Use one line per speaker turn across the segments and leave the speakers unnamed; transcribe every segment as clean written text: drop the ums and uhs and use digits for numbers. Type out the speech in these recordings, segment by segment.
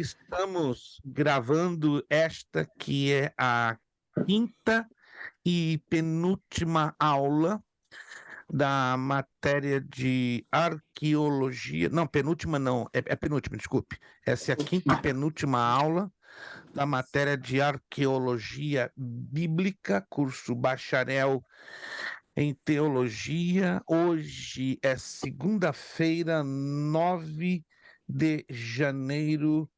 Estamos gravando esta que é a quinta e penúltima aula da matéria de arqueologia. Não, penúltima não, é penúltima, desculpe. Essa é a quinta e penúltima aula da matéria de arqueologia bíblica, curso bacharel em teologia. Hoje é segunda-feira, 9 de janeiro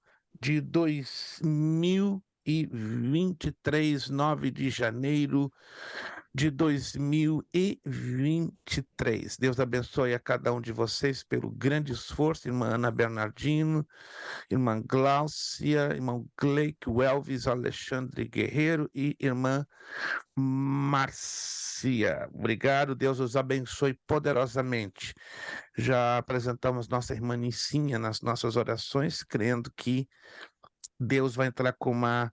de 2023, 9 de janeiro de 2023. Deus abençoe a cada um de vocês pelo grande esforço, irmã Ana Bernardino, irmã Gláucia, irmão Gleick, Welvis, Alexandre Guerreiro e irmã Márcia. Obrigado, Deus os abençoe poderosamente. Já apresentamos nossa irmã Nicinha nas nossas orações, crendo que Deus vai entrar com uma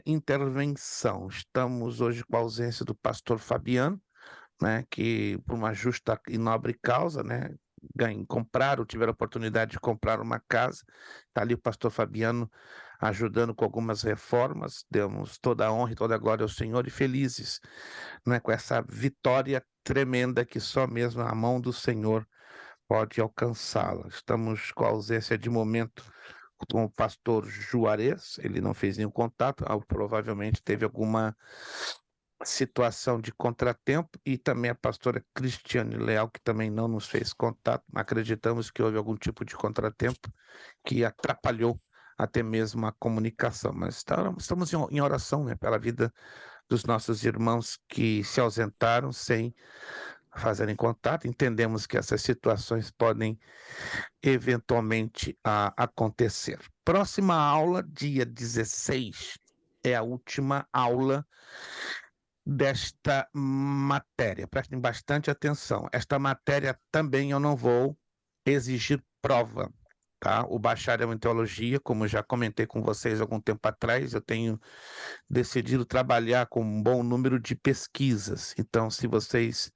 intervenção. Estamos hoje com a ausência do pastor Fabiano, né, que por uma justa e nobre causa, né, compraram, tiveram a oportunidade de comprar uma casa. Está ali o pastor Fabiano ajudando com algumas reformas. Demos toda a honra e toda a glória ao Senhor e felizes, né, com essa vitória tremenda que só mesmo a mão do Senhor pode alcançá-la. Estamos com a ausência de momento com o pastor Juarez, ele não fez nenhum contato, provavelmente teve alguma situação de contratempo, e também a pastora Cristiane Leal, que também não nos fez contato. Acreditamos que houve algum tipo de contratempo que atrapalhou até mesmo a comunicação, mas estamos em oração, né, pela vida dos nossos irmãos que se ausentaram sem fazerem contato. Entendemos que essas situações podem eventualmente acontecer. Próxima aula, dia 16, é a última aula desta matéria. Prestem bastante atenção. Esta matéria também eu não vou exigir prova, tá? O bacharel em teologia, como já comentei com vocês algum tempo atrás, eu tenho decidido trabalhar com um bom número de pesquisas. Então, se vocês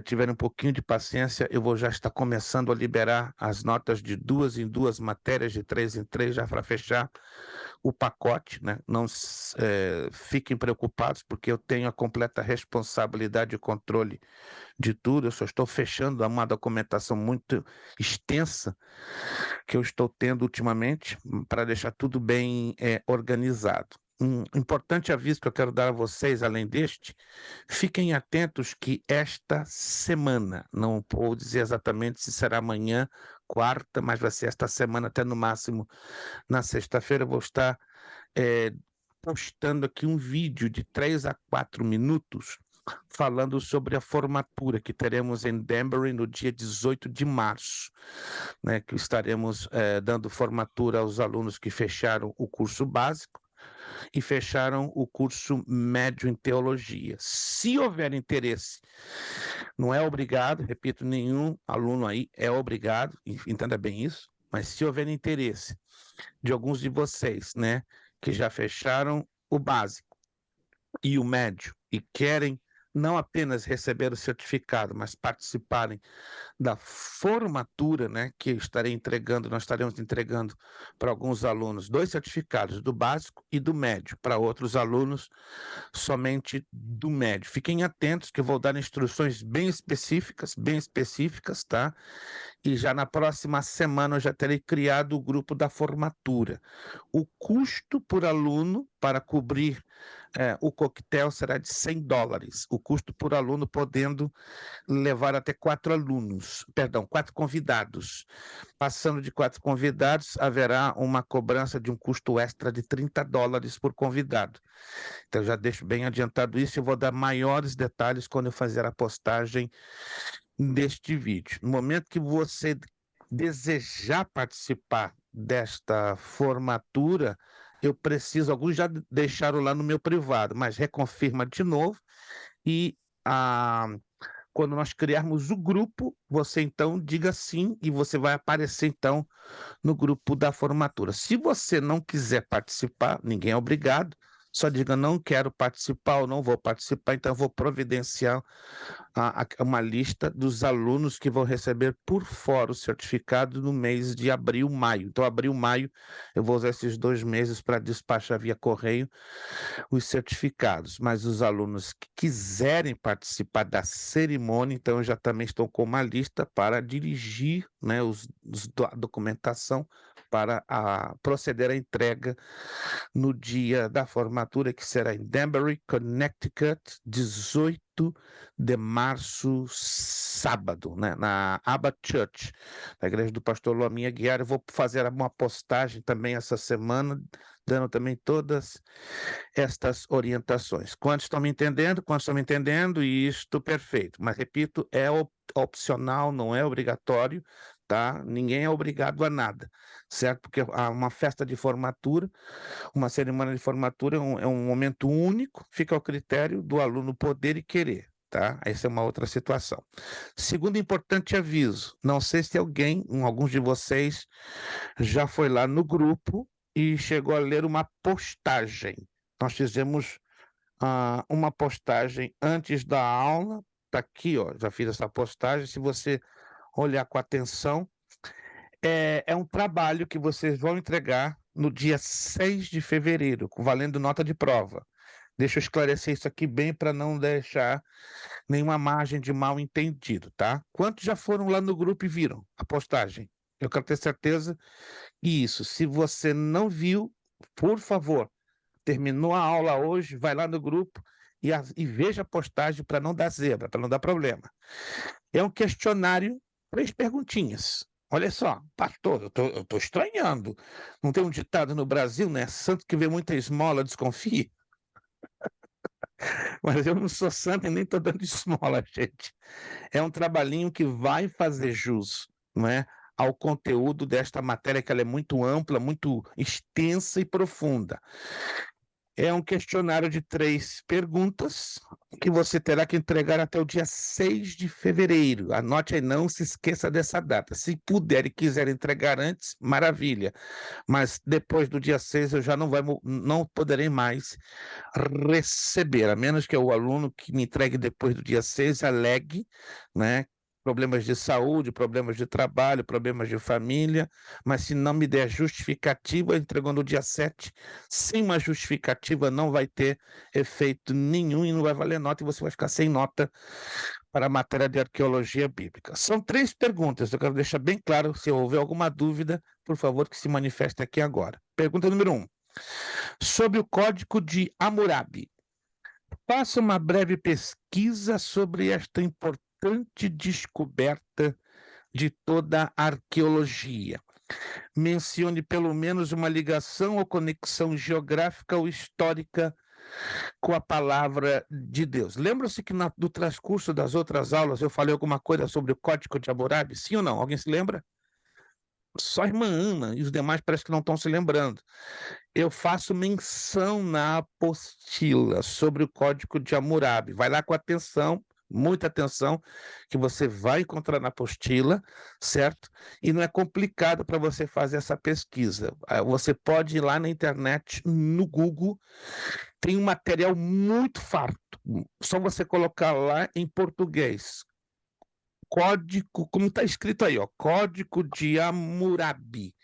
tiverem um pouquinho de paciência, eu vou já estar começando a liberar as notas de 2 em 2 matérias, de 3 em 3, já para fechar o pacote, né? Não fiquem preocupados, porque eu tenho a completa responsabilidade e controle de tudo. Eu só estou fechando uma documentação muito extensa que eu estou tendo ultimamente, para deixar tudo bem organizado. Um importante aviso que eu quero dar a vocês, além deste: fiquem atentos que esta semana, não vou dizer exatamente se será amanhã, quarta, mas vai ser esta semana, até no máximo na sexta-feira, eu vou estar postando aqui um vídeo de 3 a 4 minutos falando sobre a formatura que teremos em Danbury no dia 18 de março, né, que estaremos dando formatura aos alunos que fecharam o curso básico e fecharam o curso médio em teologia. Se houver interesse, não é obrigado, repito, nenhum aluno aí é obrigado, entenda bem isso, mas se houver interesse de alguns de vocês, né, que já fecharam o básico e o médio e querem não apenas receber o certificado, mas participarem da formatura, né, que nós estaremos entregando para alguns alunos 2 certificados, do básico e do médio, para outros alunos somente do médio. Fiquem atentos que eu vou dar instruções bem específicas, tá? E já na próxima semana eu já terei criado o grupo da formatura. O custo por aluno para cobrir o coquetel será de $100, o custo por aluno podendo levar até 4 convidados. Passando de 4 convidados, haverá uma cobrança de um custo extra de $30 por convidado. Então, já deixo bem adiantado isso, eu vou dar maiores detalhes quando eu fazer a postagem deste vídeo. No momento que você desejar participar desta formatura, alguns já deixaram lá no meu privado, mas reconfirma de novo, e quando nós criarmos o grupo, você então diga sim e você vai aparecer então no grupo da formatura. Se você não quiser participar, ninguém é obrigado, só diga não quero participar ou não vou participar, então eu vou providenciar uma lista dos alunos que vão receber por fora o certificado no mês de abril, maio. Então, abril, maio, eu vou usar esses 2 meses para despachar via correio os certificados. Mas os alunos que quiserem participar da cerimônia, então, eu já também estou com uma lista para dirigir, né, a documentação para proceder à entrega no dia da formatura, que será em Danbury, Connecticut, 18 de março, sábado, né, na Abba Church, na igreja do pastor Lominha Guiar. Eu vou fazer uma postagem também essa semana, dando também todas estas orientações. Quantos estão me entendendo? Quantos estão me entendendo? Isto, perfeito. Mas, repito, é opcional, não é obrigatório, tá? Ninguém é obrigado a nada, certo? Porque uma festa de formatura, uma cerimônia de formatura é um momento único, fica ao critério do aluno poder e querer, tá? Essa é uma outra situação. Segundo importante aviso, não sei se alguns de vocês já foi lá no grupo e chegou a ler uma postagem. Nós fizemos uma postagem antes da aula, tá aqui, ó, já fiz essa postagem, se você olhar com atenção, é um trabalho que vocês vão entregar no dia 6 de fevereiro, valendo nota de prova. Deixa eu esclarecer isso aqui bem para não deixar nenhuma margem de mal entendido, tá? Quantos já foram lá no grupo e viram a postagem? Eu quero ter certeza. Isso, se você não viu, por favor, terminou a aula hoje, vai lá no grupo e veja a postagem para não dar zebra, para não dar problema. É um questionário, 3 perguntinhas. Olha só, pastor, eu tô estranhando. Não tem um ditado no Brasil, né? Santo que vê muita esmola, desconfie. Mas eu não sou santo e nem estou dando esmola, gente. É um trabalhinho que vai fazer jus, não é, ao conteúdo desta matéria, que ela é muito ampla, muito extensa e profunda. É um questionário de 3 perguntas que você terá que entregar até o dia 6 de fevereiro. Anote aí, não se esqueça dessa data. Se puder e quiser entregar antes, maravilha. Mas depois do dia 6 eu já não poderei mais receber, a menos que o aluno que me entregue depois do dia 6 alegue, né, problemas de saúde, problemas de trabalho, problemas de família, mas se não me der justificativa, entregou no dia 7, sem uma justificativa não vai ter efeito nenhum e não vai valer nota e você vai ficar sem nota para a matéria de arqueologia bíblica. São 3 perguntas, eu quero deixar bem claro, se houver alguma dúvida, por favor, que se manifeste aqui agora. Pergunta número 1. Sobre o Código de Hammurabi. Faça uma breve pesquisa sobre esta importante descoberta de toda a arqueologia. Mencione pelo menos uma ligação ou conexão geográfica ou histórica com a palavra de Deus. Lembra-se que no transcurso das outras aulas eu falei alguma coisa sobre o Código de Hammurabi? Sim ou não? Alguém se lembra? Só a irmã Ana e os demais parece que não estão se lembrando. Eu faço menção na apostila sobre o Código de Hammurabi. Vai lá com atenção, muita atenção, que você vai encontrar na apostila, certo? E não é complicado para você fazer essa pesquisa. Você pode ir lá na internet, no Google, tem um material muito farto. Só você colocar lá em português. Código, como está escrito aí, ó, Código de Hammurabi.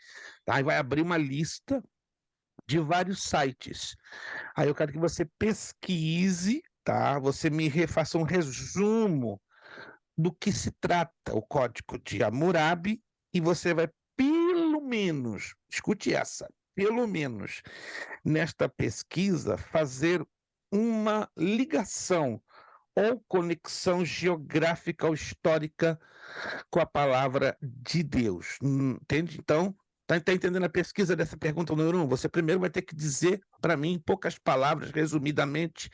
Aí vai abrir uma lista de vários sites. Aí eu quero que você pesquise, tá? Você me faça um resumo do que se trata o Código de Hammurabi e você vai pelo menos, escute essa, pelo menos nesta pesquisa fazer uma ligação ou conexão geográfica ou histórica com a palavra de Deus. Entende? Então, está entendendo a pesquisa dessa pergunta número 1? Você primeiro vai ter que dizer para mim, em poucas palavras, resumidamente,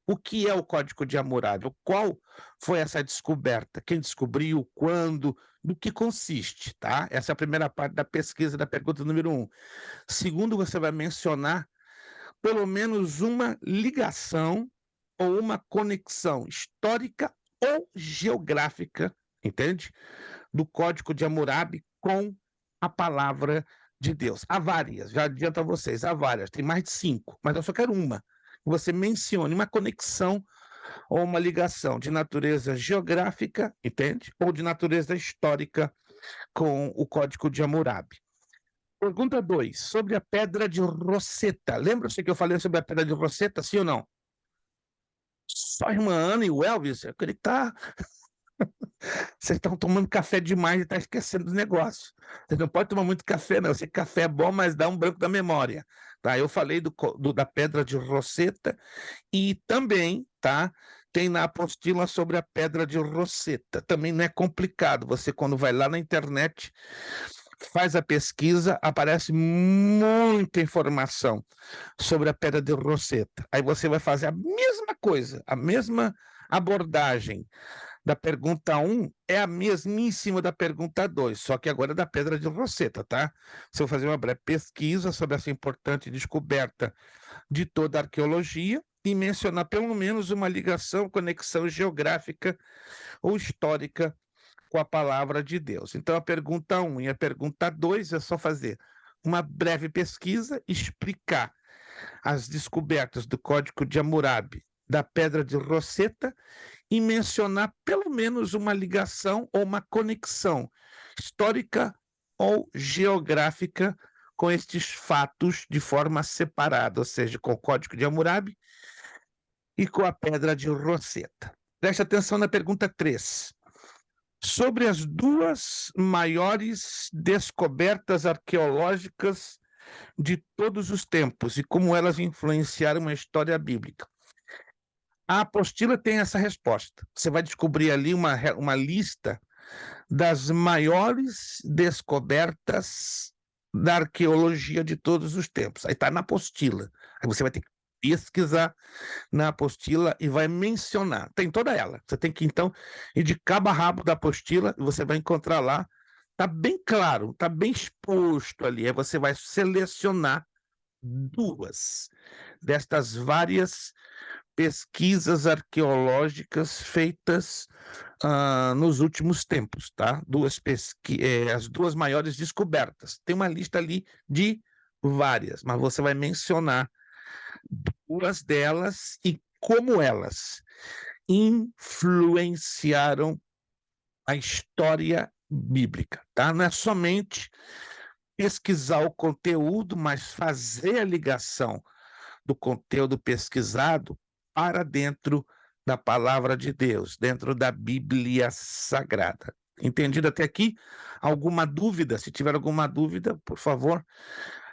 o que é o Código de Hammurabi? Qual foi essa descoberta? Quem descobriu? Quando? Do que consiste, tá? Essa é a primeira parte da pesquisa da pergunta número 1. Segundo, você vai mencionar pelo menos uma ligação ou uma conexão histórica ou geográfica, entende? Do Código de Hammurabi com a palavra de Deus. Há várias, já adianto a vocês, há várias, tem mais de 5, mas eu só quero uma. Você mencione uma conexão ou uma ligação de natureza geográfica, entende? Ou de natureza histórica com o Código de Hammurabi. Pergunta 2, sobre a Pedra de Roseta. Lembra-se que eu falei sobre a Pedra de Roseta, sim ou não? Só a irmã Ana e o Elvis, eu queria que tá... Vocês estão tomando café demais e estão esquecendo dos negócios. Vocês não podem tomar muito café, não. Eu sei que café é bom, mas dá um branco da memória. Tá? Eu falei da Pedra de Roseta e também, tá? Tem na apostila sobre a Pedra de Roseta. Também não é complicado. Você, quando vai lá na internet, faz a pesquisa, aparece muita informação sobre a Pedra de Roseta. Aí você vai fazer a mesma coisa, a mesma abordagem da pergunta 1 é a mesmíssima da pergunta 2, só que agora é da Pedra de Roseta, tá? Você vai fazer uma breve pesquisa sobre essa importante descoberta de toda a arqueologia e mencionar pelo menos uma ligação, conexão geográfica ou histórica com a palavra de Deus. Então, a pergunta 1 e a pergunta 2 é só fazer uma breve pesquisa, explicar as descobertas do Código de Hammurabi, da Pedra de Roseta e mencionar pelo menos uma ligação ou uma conexão histórica ou geográfica com estes fatos de forma separada, ou seja, com o Código de Hammurabi e com a Pedra de Roseta. Preste atenção na pergunta 3. Sobre as duas maiores descobertas arqueológicas de todos os tempos e como elas influenciaram a história bíblica. A apostila tem essa resposta. Você vai descobrir ali uma lista das maiores descobertas da arqueologia de todos os tempos. Aí está na apostila. Aí você vai ter que pesquisar na apostila e vai mencionar. Tem toda ela. Você tem que, então, ir de cabo a rabo da apostila e você vai encontrar lá. Está bem claro, está bem exposto ali. Aí você vai selecionar duas destas várias pesquisas arqueológicas feitas nos últimos tempos, tá? As duas maiores descobertas. Tem uma lista ali de várias, mas você vai mencionar duas delas e como elas influenciaram a história bíblica, tá? Não é somente pesquisar o conteúdo, mas fazer a ligação do conteúdo pesquisado para dentro da palavra de Deus, dentro da Bíblia Sagrada. Entendido até aqui? Alguma dúvida? Se tiver alguma dúvida, por favor,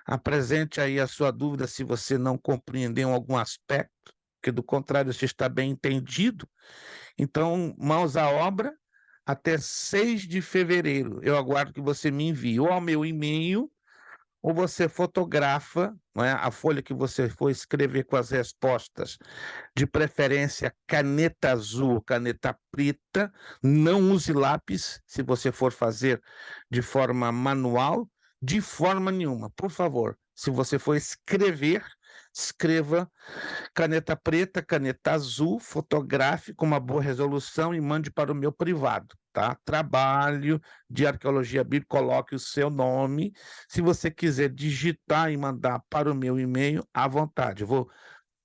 apresente aí a sua dúvida se você não compreendeu algum aspecto, porque do contrário, se está bem entendido. Então, mãos à obra, até 6 de fevereiro. Eu aguardo que você me envie ou ao meu e-mail, ou você fotografa, não é, a folha que você for escrever com as respostas, de preferência caneta azul, caneta preta, não use lápis, se você for fazer de forma manual, de forma nenhuma, por favor. Se você for escrever, escreva caneta preta, caneta azul, fotografe com uma boa resolução e mande para o meu privado, tá? Trabalho de arqueologia bíblica, coloque o seu nome. Se você quiser digitar e mandar para o meu e-mail, à vontade. Eu vou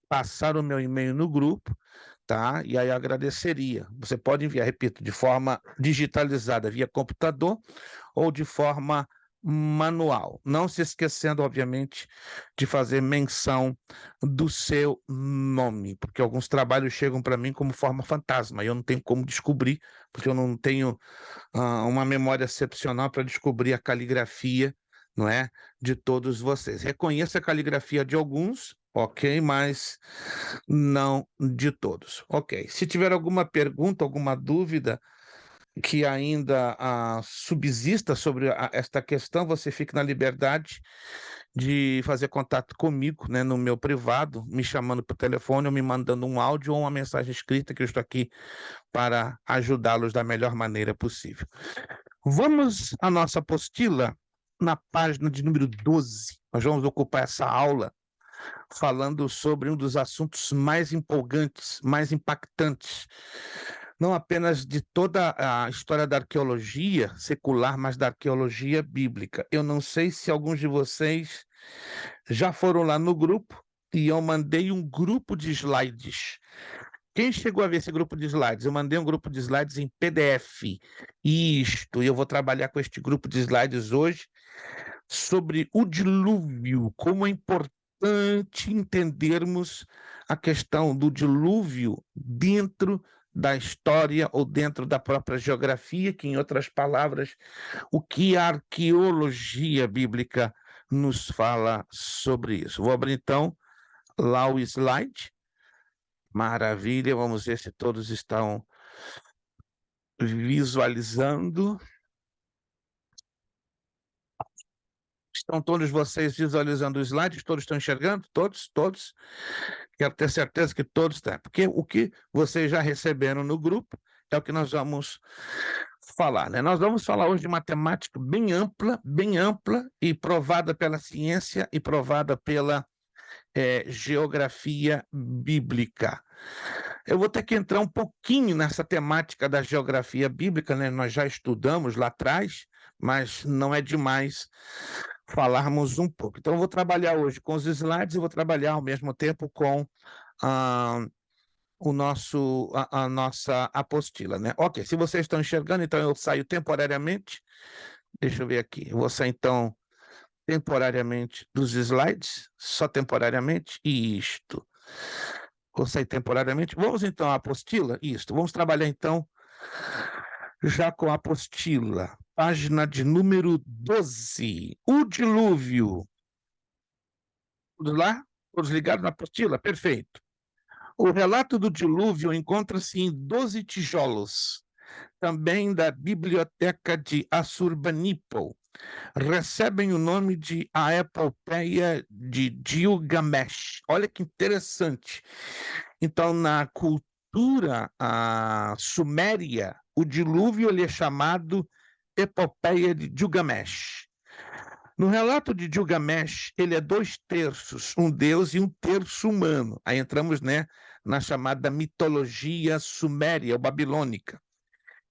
passar o meu e-mail no grupo, tá? E aí eu agradeceria. Você pode enviar, repito, de forma digitalizada via computador ou de forma manual, não se esquecendo, obviamente, de fazer menção do seu nome, porque alguns trabalhos chegam para mim como forma fantasma, e eu não tenho como descobrir, porque eu não tenho uma memória excepcional para descobrir a caligrafia, não é, de todos vocês. Reconheço a caligrafia de alguns, ok, mas não de todos. Ok, se tiver alguma pergunta, alguma dúvida que ainda subsista sobre esta questão, você fique na liberdade de fazer contato comigo, né, no meu privado, me chamando por telefone ou me mandando um áudio ou uma mensagem escrita, que eu estou aqui para ajudá-los da melhor maneira possível. Vamos à nossa apostila na página de número 12. Nós vamos ocupar essa aula falando sobre um dos assuntos mais empolgantes, mais impactantes, não apenas de toda a história da arqueologia secular, mas da arqueologia bíblica. Eu não sei se alguns de vocês já foram lá no grupo e eu mandei um grupo de slides Quem chegou a ver esse grupo de slides? Eu mandei um grupo de slides em PDF. E eu vou trabalhar com este grupo de slides hoje sobre o dilúvio, como é importante entendermos a questão do dilúvio dentro da história ou dentro da própria geografia, que, em outras palavras, o que a arqueologia bíblica nos fala sobre isso. Vou abrir, então, lá o slide. Maravilha, vamos ver se todos estão visualizando. Estão todos vocês visualizando o slide? Todos estão enxergando? Todos? Quero ter certeza que todos estão. Porque o que vocês já receberam no grupo é o que nós vamos falar, né? Nós vamos falar hoje de uma temática bem ampla e provada pela ciência e provada pela geografia bíblica. Eu vou ter que entrar um pouquinho nessa temática da geografia bíblica, né? Nós já estudamos lá atrás, mas não é demais falarmos um pouco. Então, eu vou trabalhar hoje com os slides e vou trabalhar ao mesmo tempo com a nossa apostila, né? Ok, se vocês estão enxergando, então eu saio temporariamente. Deixa eu ver aqui. Eu vou sair, então, temporariamente dos slides, só temporariamente, e isto. Vou sair temporariamente. Vamos, então, à apostila? Isto. Vamos trabalhar, então, já com a apostila. Página de número 12. O dilúvio. Todos lá? Todos ligados na apostila? Perfeito. O relato do dilúvio encontra-se em 12 tijolos, também da Biblioteca de Assurbanipal. Recebem o nome de A Epopeia de Gilgamesh. Olha que interessante. Então, na cultura suméria, o dilúvio ele é chamado Epopeia de Gilgamesh. No relato de Gilgamesh, ele é 2/3 um deus e 1/3 humano. Aí entramos, né, na chamada mitologia suméria ou babilônica.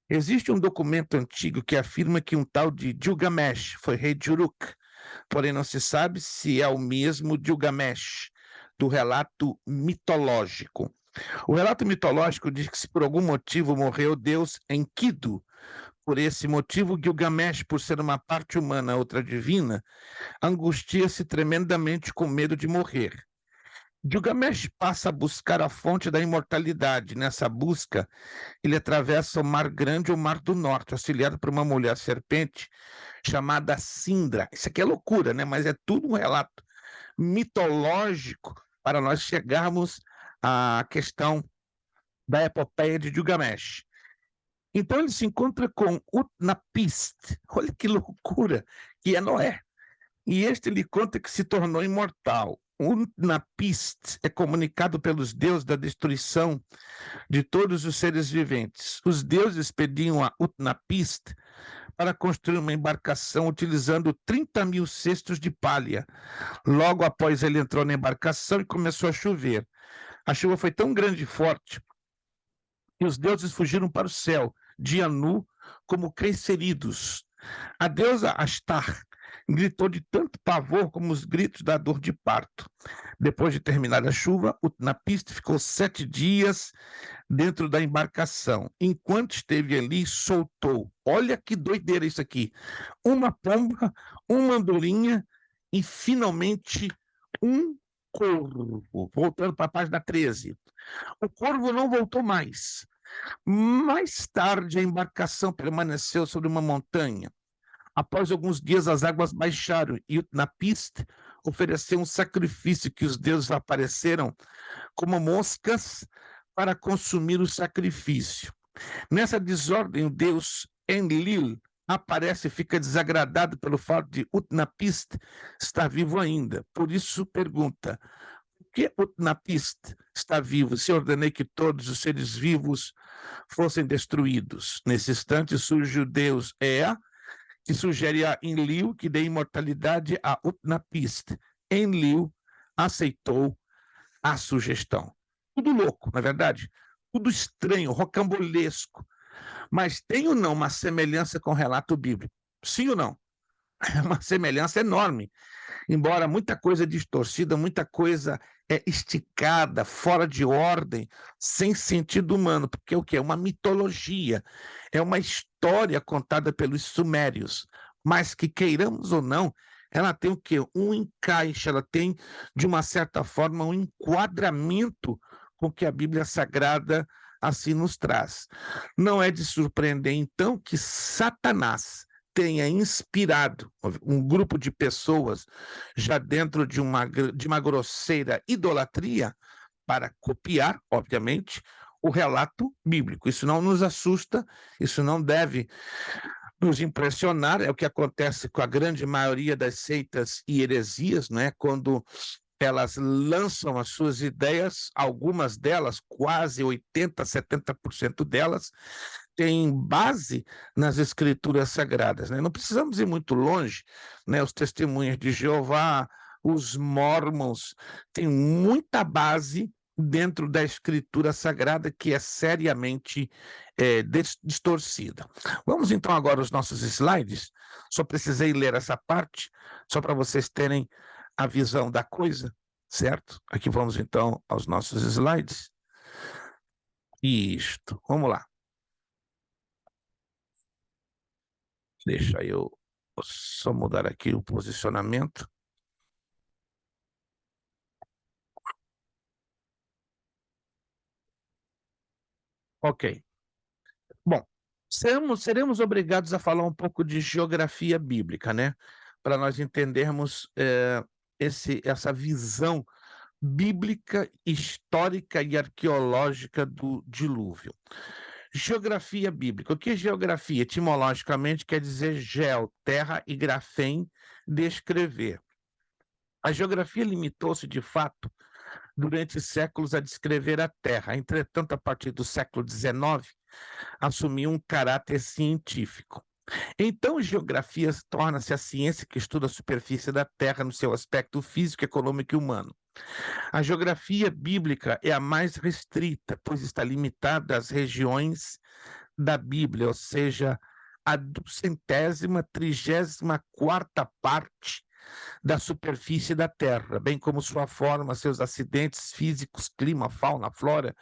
Existe um documento antigo que afirma que um tal de Gilgamesh foi rei de Uruk, porém não se sabe se é o mesmo Gilgamesh do relato mitológico. O relato mitológico diz que se por algum motivo morreu Deus Enkidu. Por esse motivo, Gilgamesh, por ser uma parte humana, outra divina, angustia-se tremendamente com medo de morrer. Gilgamesh passa a buscar a fonte da imortalidade. Nessa busca, ele atravessa o Mar Grande ou Mar do Norte, auxiliado por uma mulher serpente chamada Sindra. Isso aqui é loucura, né? Mas é tudo um relato mitológico para nós chegarmos à questão da epopeia de Gilgamesh. Então ele se encontra com Utnapishtim. Olha que loucura, que é Noé. E este lhe conta que se tornou imortal. Utnapishtim é comunicado pelos deuses da destruição de todos os seres viventes. Os deuses pediam a Utnapishtim para construir uma embarcação utilizando 30.000 cestos de palha. Logo após ele entrou na embarcação e começou a chover. A chuva foi tão grande e forte que os deuses fugiram para o céu, dia nu, como cães feridos. A deusa Ashtar gritou de tanto pavor como os gritos da dor de parto. Depois de terminar a chuva, Utnapishtim ficou 7 dias dentro da embarcação. Enquanto esteve ali, soltou. Olha que doideira isso aqui. Uma pomba, uma andorinha e, finalmente, um corvo. Voltando para a página 13. O corvo não voltou mais. Mais tarde, a embarcação permaneceu sobre uma montanha. Após alguns dias, as águas baixaram e Utnapishtim ofereceu um sacrifício que os deuses apareceram como moscas para consumir o sacrifício. Nessa desordem, o deus Enlil aparece e fica desagradado pelo fato de Utnapishtim estar vivo ainda. Por isso pergunta: por que Utnapishtim está vivo se ordenei que todos os seres vivos fossem destruídos? Nesse instante surge o deus Ea, que sugere a Enlil que dê imortalidade a Utnapishtim. Enlil aceitou a sugestão. Tudo louco, na verdade, tudo estranho, rocambolesco. Mas tem ou não uma semelhança com o relato bíblico? Sim ou não? É uma semelhança enorme. Embora muita coisa distorcida, muita coisa esticada, fora de ordem, sem sentido humano, porque é o quê? É uma mitologia, é uma história contada pelos sumérios, mas que queiramos ou não, ela tem o quê? Um encaixe, ela tem, de uma certa forma, um enquadramento com o que a Bíblia Sagrada assim nos traz. Não é de surpreender, então, que Satanás tenha inspirado um grupo de pessoas já dentro de uma grosseira idolatria para copiar, obviamente, o relato bíblico. Isso não nos assusta, isso não deve nos impressionar, é o que acontece com a grande maioria das seitas e heresias, né? Quando elas lançam as suas ideias, algumas delas, quase 80%, 70% delas, têm base nas escrituras sagradas, né? Não precisamos ir muito longe, né? Os testemunhas de Jeová, os mormons, têm muita base dentro da escritura sagrada que é seriamente distorcida. Vamos então agora aos nossos slides. Só precisei ler essa parte, só para vocês terem a visão da coisa, certo? Aqui vamos então aos nossos slides. Isto, vamos lá. Deixa eu só mudar aqui o posicionamento. Ok. Bom, seremos obrigados a falar um pouco de geografia bíblica, né? Para nós entendermos essa visão bíblica, histórica e arqueológica do dilúvio. Geografia bíblica. O que é geografia? Etimologicamente quer dizer geo, terra, e grafém, descrever. A geografia limitou-se, de fato, durante séculos a descrever a Terra. Entretanto, a partir do século XIX, assumiu um caráter científico. Então, geografia torna-se a ciência que estuda a superfície da Terra no seu aspecto físico, econômico e humano. A geografia bíblica é a mais restrita, pois está limitada às regiões da Bíblia, ou seja, a 234ª parte da superfície da Terra, bem como sua forma, seus acidentes físicos, clima, fauna, flora,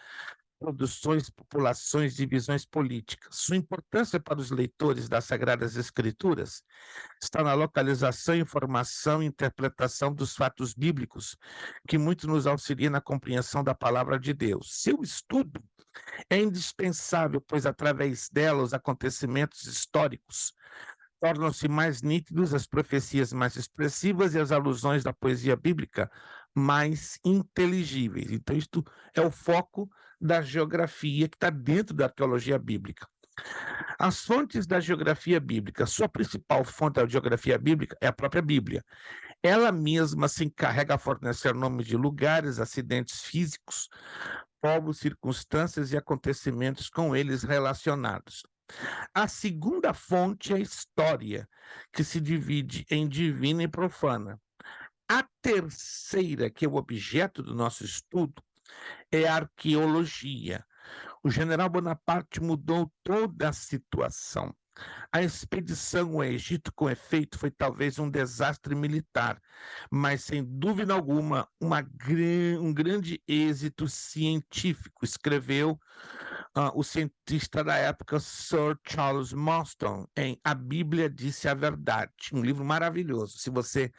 produções, populações, divisões políticas. Sua importância para os leitores das Sagradas Escrituras está na localização, informação e interpretação dos fatos bíblicos, que muito nos auxilia na compreensão da palavra de Deus. Seu estudo é indispensável, pois através dela os acontecimentos históricos tornam-se mais nítidos, as profecias mais expressivas e as alusões da poesia bíblica mais inteligíveis. Então, isto é o foco da geografia que está dentro da arqueologia bíblica. As fontes da geografia bíblica, sua principal fonte da geografia bíblica é a própria Bíblia. Ela mesma se encarrega a fornecer nomes de lugares, acidentes físicos, povos, circunstâncias e acontecimentos com eles relacionados. A segunda fonte é a história, que se divide em divina e profana. A terceira, que é o objeto do nosso estudo, é a arqueologia. O general Bonaparte mudou toda a situação. A expedição ao Egito, com efeito, foi talvez um desastre militar, mas, sem dúvida alguma, um grande êxito científico, escreveu o cientista da época, Sir Charles Marston, em A Bíblia Disse a Verdade, um livro maravilhoso. Se você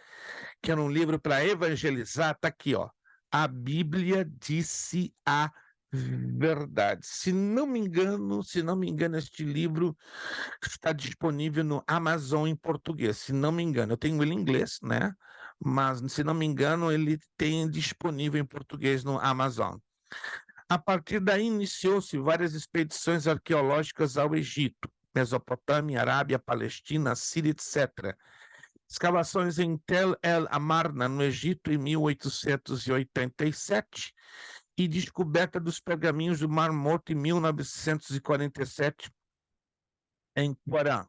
quer um livro para evangelizar, está aqui, ó. A Bíblia Disse a Verdade. Se não me engano, este livro está disponível no Amazon em português. Se não me engano, eu tenho ele em inglês, né? Mas, se não me engano, ele tem disponível em português no Amazon. A partir daí, iniciou-se várias expedições arqueológicas ao Egito, Mesopotâmia, Arábia, Palestina, Síria, etc. Escavações em Tel El Amarna, no Egito, em 1887, e descoberta dos pergaminhos do Mar Morto em 1947, em Corã.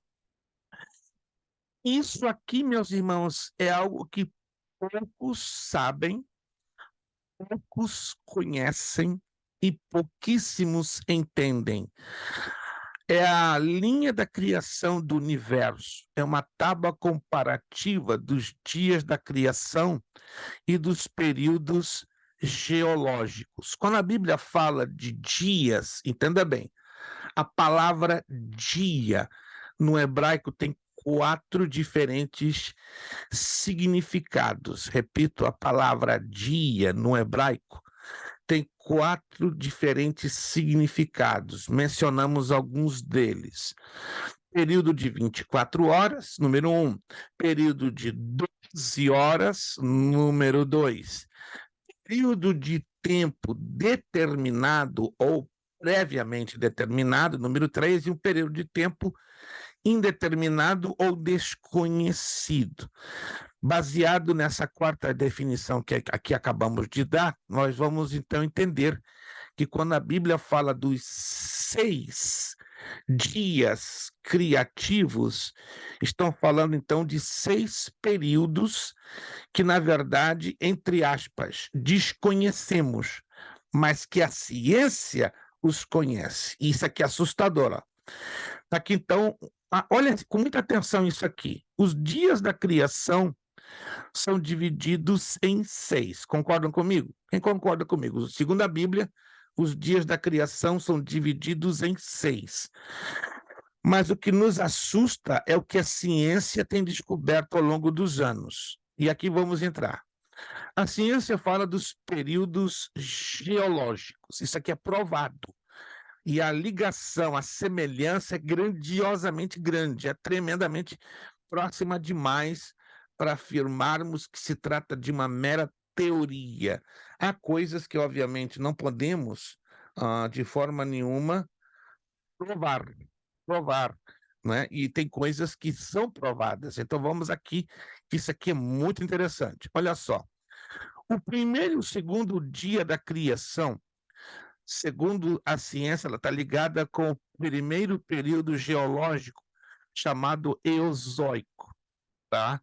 Isso aqui, meus irmãos, é algo que poucos sabem, poucos conhecem e pouquíssimos entendem. É a linha da criação do universo, é uma tábua comparativa dos dias da criação e dos períodos geológicos. Quando a Bíblia fala de dias, entenda bem, a palavra dia no hebraico tem 4 diferentes significados. Repito, a palavra dia no hebraico tem 4 diferentes significados. Mencionamos alguns deles. Período de 24 horas, número 1. Período de 12 horas, número 2. Período de tempo determinado ou previamente determinado, número 3, e um período de tempo indeterminado ou desconhecido. Baseado nessa quarta definição que aqui acabamos de dar, nós vamos então entender que quando a Bíblia fala dos 6 dias criativos, estão falando então de 6 períodos que, na verdade, entre aspas, desconhecemos, mas que a ciência os conhece. Isso aqui é assustador. Ó. Aqui, então, olha com muita atenção isso aqui. Os dias da criação são divididos em 6. Concordam comigo? Quem concorda comigo? Segundo a Bíblia, os dias da criação são divididos em 6. Mas o que nos assusta é o que a ciência tem descoberto ao longo dos anos. E aqui vamos entrar. A ciência fala dos períodos geológicos. Isso aqui é provado. E a ligação, a semelhança é grandiosamente grande, é tremendamente próxima demais para afirmarmos que se trata de uma mera teoria. Há coisas que, obviamente, não podemos, de forma nenhuma, provar, né? E tem coisas que são provadas. Então, vamos aqui, que isso aqui é muito interessante. Olha só, o primeiro e o segundo dia da criação, segundo a ciência, ela está ligada com o primeiro período geológico chamado Eozoico, tá?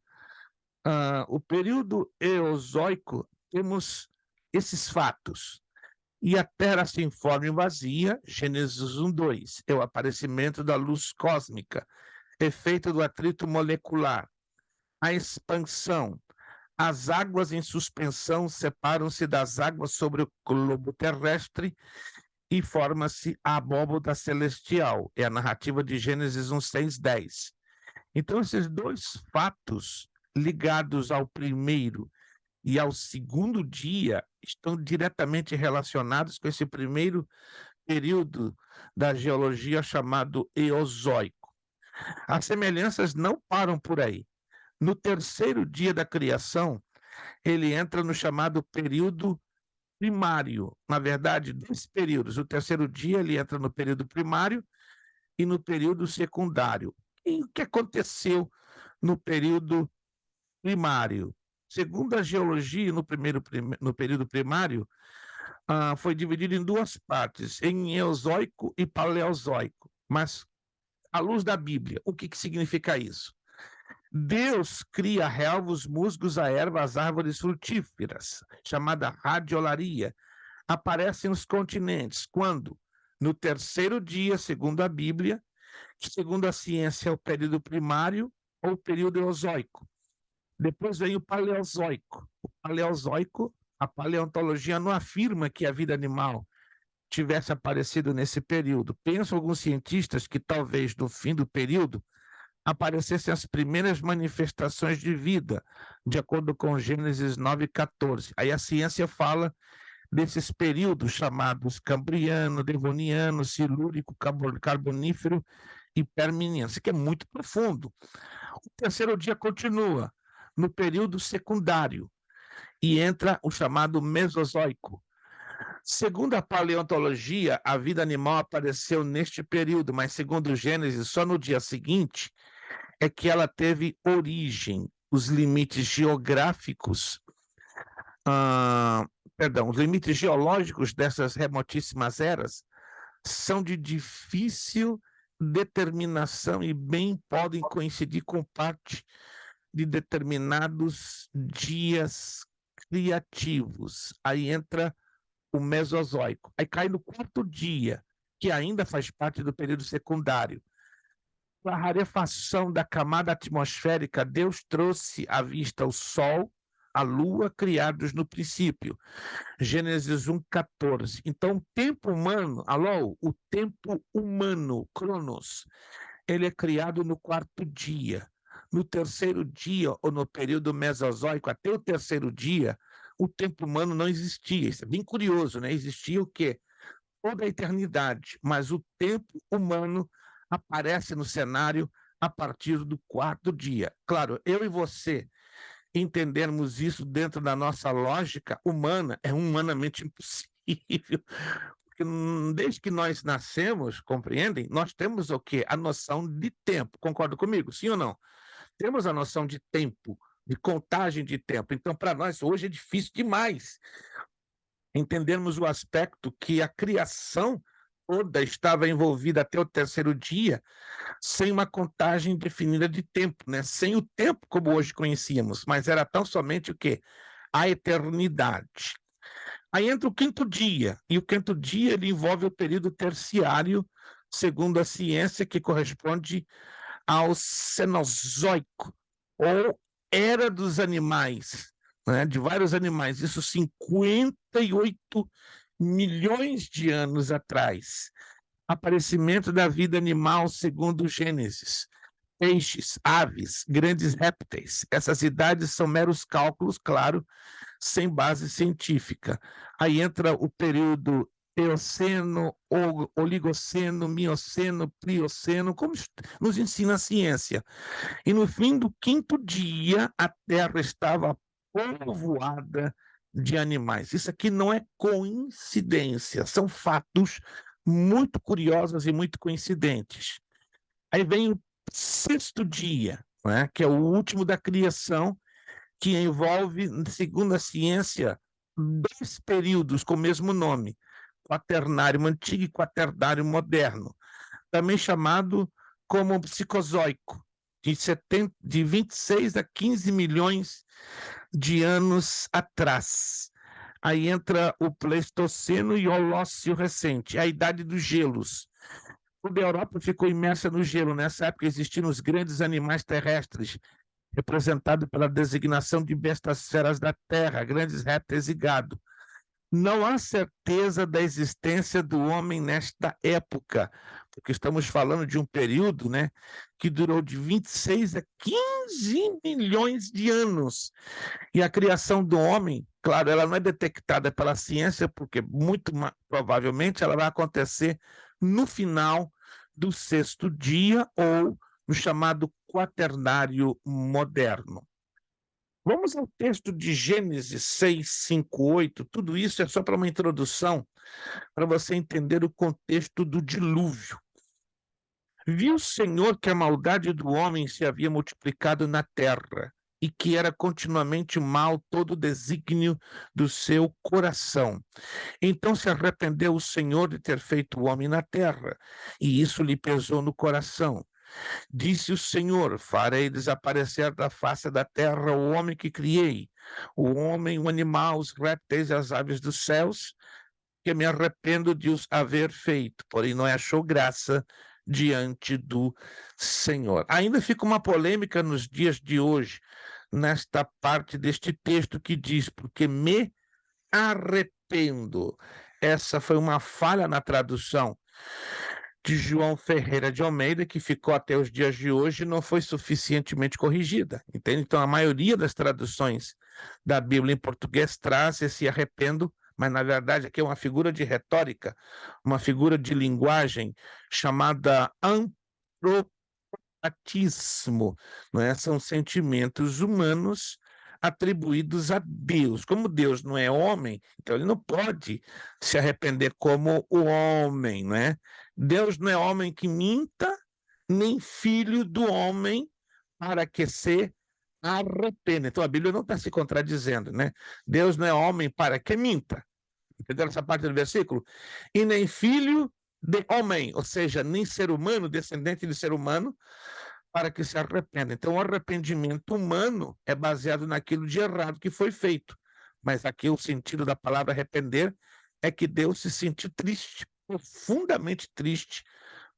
O período Eozoico, temos esses fatos. E a Terra se informa e vazia, Gênesis 1:2, é o aparecimento da luz cósmica, efeito do atrito molecular, a expansão. As águas em suspensão separam-se das águas sobre o globo terrestre e forma-se a abóboda celestial. É a narrativa de Gênesis 1:6-10. Então, esses dois fatos ligados ao primeiro e ao segundo dia estão diretamente relacionados com esse primeiro período da geologia chamado Eozoico. As semelhanças não param por aí. No terceiro dia da criação, ele entra no chamado período primário. Na verdade, 2 períodos. O terceiro dia ele entra no período primário e no período secundário. E o que aconteceu no período primário? Segundo a geologia, no período primário, foi dividido em 2 partes, em Eozoico e Paleozoico. Mas, à luz da Bíblia, o que significa isso? Deus cria a relva, os musgos, a erva, as árvores frutíferas, chamada radiolaria. Aparecem os continentes. Quando? No terceiro dia, segundo a Bíblia, que segundo a ciência é o período primário ou o período eozoico. Depois vem o paleozoico. O paleozoico, a paleontologia não afirma que a vida animal tivesse aparecido nesse período. Pensam alguns cientistas que talvez no fim do período aparecessem as primeiras manifestações de vida, de acordo com Gênesis 9:14. Aí a ciência fala desses períodos chamados Cambriano, Devoniano, Silúrico, Carbonífero e Perminiano. Isso aqui é muito profundo. O terceiro dia continua no período secundário e entra o chamado Mesozoico. Segundo a paleontologia, a vida animal apareceu neste período, mas segundo o Gênesis, só no dia seguinte é que ela teve origem. Os limites geográficos, os limites geológicos dessas remotíssimas eras são de difícil determinação e bem podem coincidir com parte de determinados dias criativos. Aí entra o Mesozoico. Aí cai no 4º dia, que ainda faz parte do período secundário. Com a rarefação da camada atmosférica, Deus trouxe à vista o Sol, a lua, criados no princípio. Gênesis 1:14. Então, o tempo humano, o tempo humano, Cronos, ele é criado no quarto dia. No terceiro dia, ou no período mesozoico, até o terceiro dia, o tempo humano não existia. Isso é bem curioso, né? Existia o quê? Toda a eternidade, mas o tempo humano aparece no cenário a partir do quarto dia. Claro, eu e você entendermos isso dentro da nossa lógica humana é humanamente impossível. Porque desde que nós nascemos, compreendem? Nós temos o quê? A noção de tempo. Concorda comigo? Sim ou não? Temos a noção de tempo, de contagem de tempo. Então, para nós, hoje é difícil demais entendermos o aspecto que a criação toda estava envolvida até o terceiro dia, sem uma contagem definida de tempo, né? Sem o tempo como hoje conhecíamos, mas era tão somente o quê? A eternidade. Aí entra o quinto dia, e o quinto dia ele envolve o período terciário, segundo a ciência, que corresponde ao Cenozoico, ou Era dos Animais, né, de vários animais, isso 58 milhões de anos atrás. Aparecimento da vida animal segundo Gênesis. Peixes, aves, grandes répteis. Essas idades são meros cálculos, claro, sem base científica. Aí entra o período Eoceno, Oligoceno, Mioceno, Plioceno, como nos ensina a ciência. E no fim do quinto dia, a Terra estava povoada de animais. Isso aqui não é coincidência, são fatos muito curiosos e muito coincidentes. Aí vem o sexto dia, né, que é o último da criação, que envolve, segundo a ciência, dois períodos com o mesmo nome, quaternário antigo e quaternário moderno, também chamado como psicozoico, de 26 a 15 milhões de anos atrás. Aí entra o Pleistoceno e o Holoceno recente, a idade dos gelos. Toda a Europa ficou imersa no gelo. Nessa época existiam os grandes animais terrestres, representado pela designação de bestas feras da terra, grandes répteis e gado. Não há certeza da existência do homem nesta época, porque estamos falando de um período, né, que durou de 26 a 15 milhões de anos. E a criação do homem, claro, ela não é detectada pela ciência, porque muito provavelmente ela vai acontecer no final do sexto dia ou no chamado quaternário moderno. Vamos ao texto de Gênesis 6, 5, 8. Tudo isso é só para uma introdução, para você entender o contexto do dilúvio. Viu o Senhor que a maldade do homem se havia multiplicado na terra e que era continuamente mal todo o desígnio do seu coração. Então se arrependeu o Senhor de ter feito o homem na terra, e isso lhe pesou no coração. Disse o Senhor: farei desaparecer da face da terra o homem que criei, o homem, o animal, os répteis e as aves dos céus, que me arrependo de os haver feito. Porém, não achou graça diante do Senhor. Ainda fica uma polêmica nos dias de hoje, nesta parte deste texto que diz: porque me arrependo. Essa foi uma falha na tradução de João Ferreira de Almeida, que ficou até os dias de hoje e não foi suficientemente corrigida, entende? Então, a maioria das traduções da Bíblia em português traz esse arrependo, mas, na verdade, aqui é uma figura de retórica, uma figura de linguagem chamada antropatismo, não é? São sentimentos humanos atribuídos a Deus. Como Deus não é homem, então ele não pode se arrepender como o homem, não é? Deus não é homem que minta, nem filho do homem para que se arrependa. Então a Bíblia não está se contradizendo, né? Deus não é homem para que minta. Entendeu essa parte do versículo? E nem filho de homem, ou seja, nem ser humano, descendente de ser humano, para que se arrependa. Então, o arrependimento humano é baseado naquilo de errado que foi feito. Mas aqui o sentido da palavra arrepender é que Deus se sentiu triste, profundamente triste,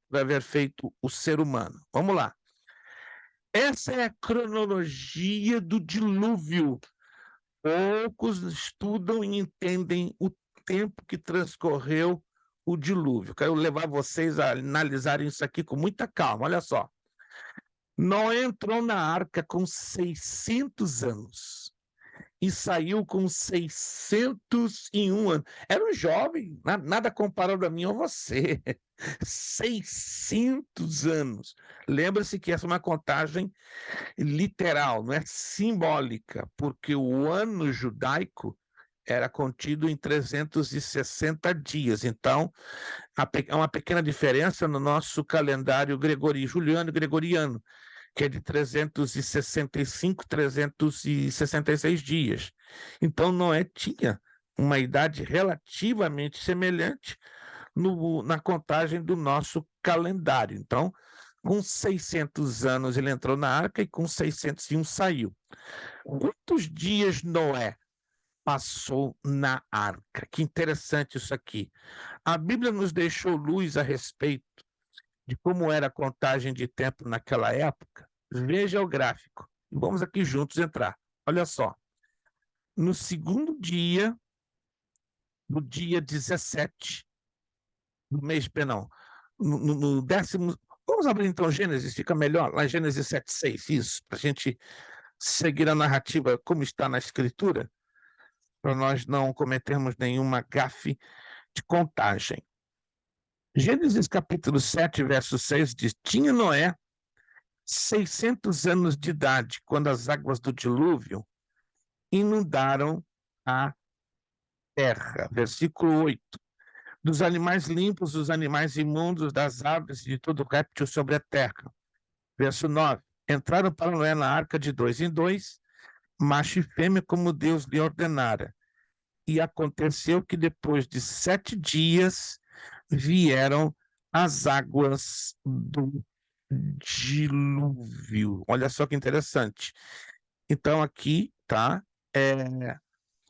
por haver feito o ser humano. Vamos lá. Essa é a cronologia do dilúvio. Poucos estudam e entendem o tempo que transcorreu o dilúvio. Quero levar vocês a analisarem isso aqui com muita calma. Olha só. Noé entrou na arca com 600 anos e saiu com 601 anos. Era um jovem, nada comparado a mim ou você. 600 anos. Lembra-se que essa é uma contagem literal, não é simbólica, porque o ano judaico era contido em 360 dias. Então, há uma pequena diferença no nosso calendário juliano e gregoriano, que é de 365, 366 dias. Então, Noé tinha uma idade relativamente semelhante na contagem do nosso calendário. Então, com 600 anos ele entrou na arca e com 601 saiu. Quantos dias Noé passou na arca? Que interessante isso aqui. A Bíblia nos deixou luz a respeito de como era a contagem de tempo naquela época. Veja o gráfico. Vamos aqui juntos entrar. Olha só. No segundo dia, no dia 17 do mês, não, no décimo. Vamos abrir então Gênesis, fica melhor, lá Gênesis 7:6, isso, para a gente seguir a narrativa como está na Escritura, para nós não cometermos nenhuma gafe de contagem. Gênesis capítulo 7, verso 6 diz: Tinha Noé 600 anos de idade, quando as águas do dilúvio inundaram a terra. Versículo 8. Dos animais limpos, dos animais imundos, das aves e de todo réptil sobre a terra. Verso 9. Entraram para Noé na arca de 2 em 2, macho e fêmea, como Deus lhe ordenara. E aconteceu que depois de 7 dias vieram as águas do dilúvio. Olha só que interessante. Então aqui tá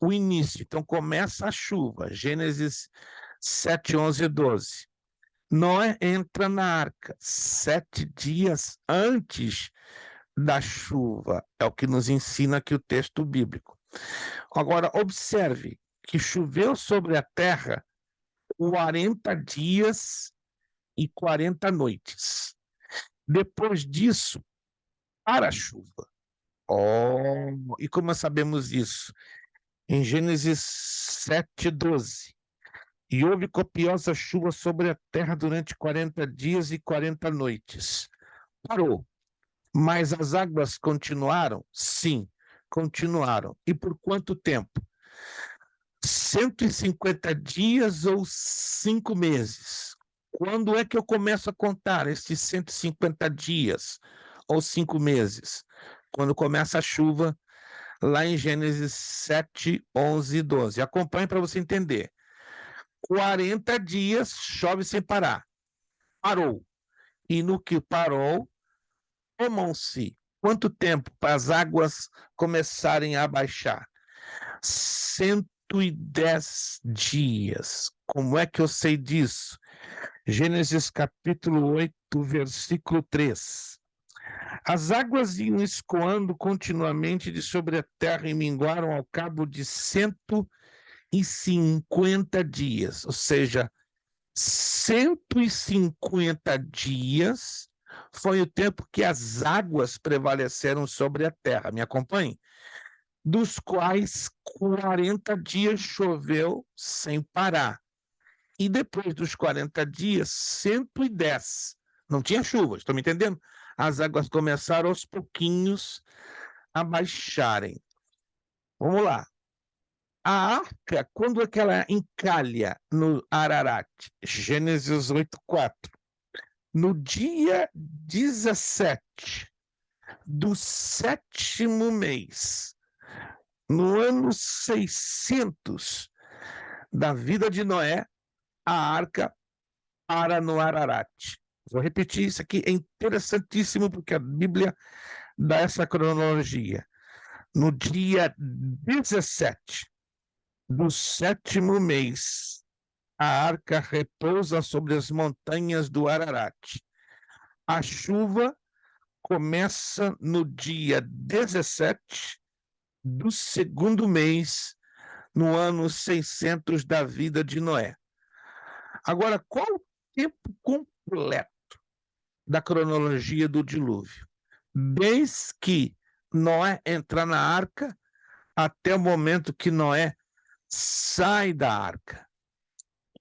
o início. Então começa a chuva. Gênesis 7, 11 e 12. Noé entra na arca 7 dias antes da chuva. É o que nos ensina aqui o texto bíblico. Agora, observe que choveu sobre a terra 40 dias e 40 noites. Depois disso, para a chuva. Oh, e como sabemos isso? Em Gênesis 7, 12. E houve copiosa chuva sobre a terra durante 40 dias e 40 noites. Parou. Mas as águas continuaram? Sim, continuaram. E por quanto tempo? 150 dias ou 5 meses. Quando é que eu começo a contar esses 150 dias ou 5 meses? Quando começa a chuva, lá em Gênesis 7, 11 e 12. Acompanhe para você entender. 40 dias chove sem parar. Parou. E no que parou, tomam-se quanto tempo para as águas começarem a baixar? 110 dias. Como é que eu sei disso? Gênesis capítulo 8, versículo 3. As águas iam escoando continuamente de sobre a terra e minguaram ao cabo de 150 dias, ou seja, 150 dias foi o tempo que as águas prevaleceram sobre a terra. Me acompanhe? Dos quais 40 dias choveu sem parar. E depois dos 40 dias, 110. Não tinha chuva, estão me entendendo? As águas começaram aos pouquinhos a baixarem. Vamos lá. A arca, quando é que ela encalha no Ararat? Gênesis 8:4. No dia 17 do 7º mês, no ano 600 da vida de Noé, a arca para no Ararat. Vou repetir isso aqui, é interessantíssimo porque a Bíblia dá essa cronologia. No dia 17 do 7º mês, a arca repousa sobre as montanhas do Ararat. A chuva começa no dia 17 do segundo mês, no ano 600 da vida de Noé. Agora, qual o tempo completo da cronologia do dilúvio? Desde que Noé entra na arca até o momento que Noé sai da arca.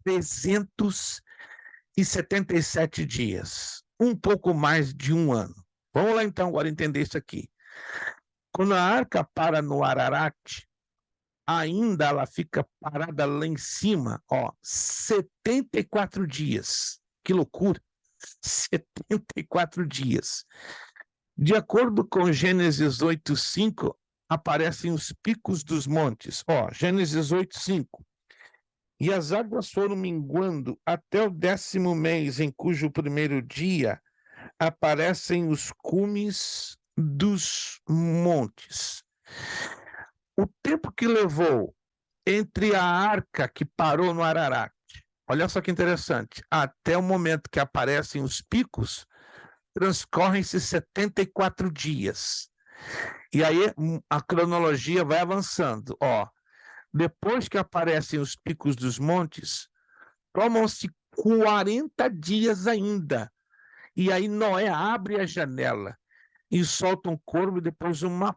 377 dias, um pouco mais de um ano. Vamos lá então agora entender isso aqui. Quando a arca para no Ararat, ainda ela fica parada lá em cima, 74 dias. Que loucura! 74 dias. De acordo com Gênesis 8:5, aparecem os picos dos montes. Gênesis 8:5. E as águas foram minguando até o 10º mês, em cujo primeiro dia aparecem os cumes dos montes. O tempo que levou entre a arca que parou no Ararat, olha só que interessante, até o momento que aparecem os picos, transcorrem-se 74 dias. E aí a cronologia vai avançando. Depois que aparecem os picos dos montes, tomam-se 40 dias ainda. E aí Noé abre a janela e solta um corvo e depois uma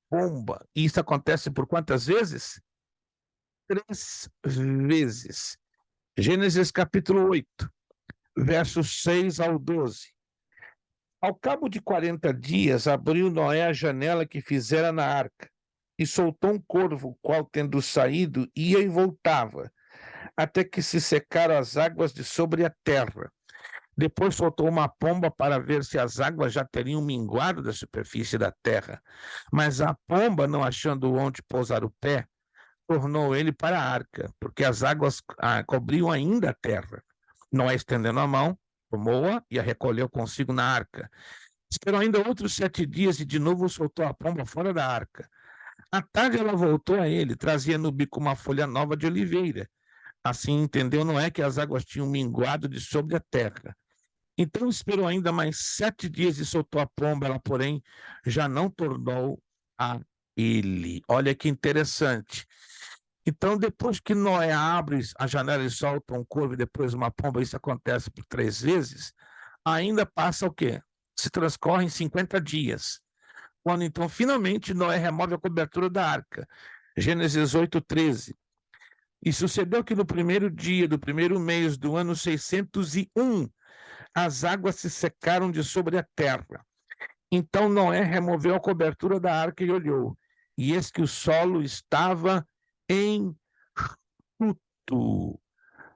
pomba. E isso acontece por quantas vezes? 3 vezes. Gênesis capítulo 8, versos 6 ao 12. Ao cabo de 40 dias, abriu Noé a janela que fizera na arca, e soltou um corvo, o qual, tendo saído, ia e voltava, até que se secaram as águas de sobre a terra. Depois soltou uma pomba para ver se as águas já teriam minguado da superfície da terra. Mas a pomba, não achando onde pousar o pé, tornou ele para a arca, porque as águas cobriam ainda a terra. Noé, estendendo a mão, tomou-a e a recolheu consigo na arca. Esperou ainda outros 7 dias e de novo soltou a pomba fora da arca. À tarde ela voltou a ele, trazia no bico uma folha nova de oliveira. Assim entendeu Noé que as águas tinham minguado de sobre a terra. Então esperou ainda mais 7 dias e soltou a pomba, ela, porém, já não tornou a ele. Olha que interessante. Então, depois que Noé abre a janela e solta um corvo e depois uma pomba, isso acontece por 3 vezes, ainda passa o quê? Se transcorrem 50 dias. Quando, então, finalmente, Noé remove a cobertura da arca. Gênesis 8:13. E sucedeu que no primeiro dia do primeiro mês do ano 601, as águas se secaram de sobre a terra. Então Noé removeu a cobertura da arca e olhou, e eis que o solo estava enxuto.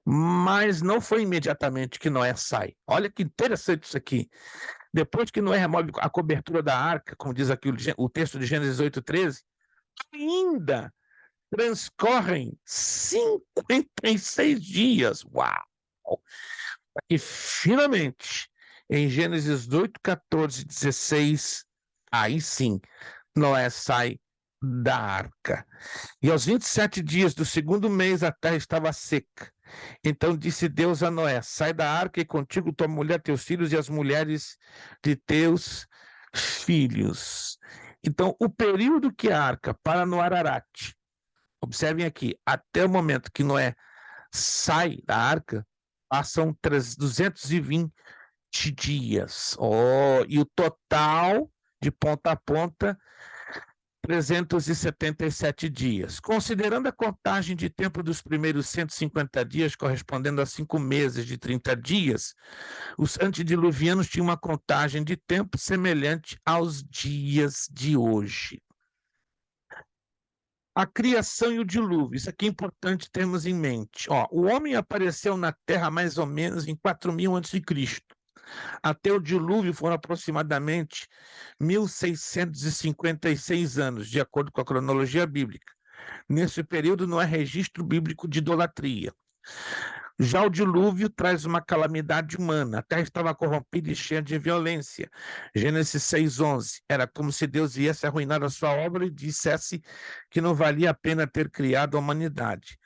Mas não foi imediatamente que Noé sai. Olha que interessante isso aqui. Depois que Noé remove a cobertura da arca, como diz aqui o texto de Gênesis 8:13, ainda transcorrem 56 dias. Uau! E finalmente, em Gênesis 8, 14, 16, aí sim, Noé sai da arca. E aos 27 dias do segundo mês a terra estava seca. Então disse Deus a Noé: sai da arca e contigo tua mulher, teus filhos e as mulheres de teus filhos. Então, o período que a arca para no Ararat, observem aqui, até o momento que Noé sai da arca, passam 220 dias. E o total, de ponta a ponta, 377 dias. Considerando a contagem de tempo dos primeiros 150 dias, correspondendo a 5 meses de 30 dias, os antediluvianos tinham uma contagem de tempo semelhante aos dias de hoje. A criação e o dilúvio, isso aqui é importante termos em mente. O homem apareceu na Terra mais ou menos em 4000 a.C. Até o dilúvio foram aproximadamente 1656 anos, de acordo com a cronologia bíblica. Nesse período não há registro bíblico de idolatria. Já o dilúvio traz uma calamidade humana. A terra estava corrompida e cheia de violência. Gênesis 6:11. Era como se Deus viesse arruinar a sua obra e dissesse que não valia a pena ter criado a humanidade.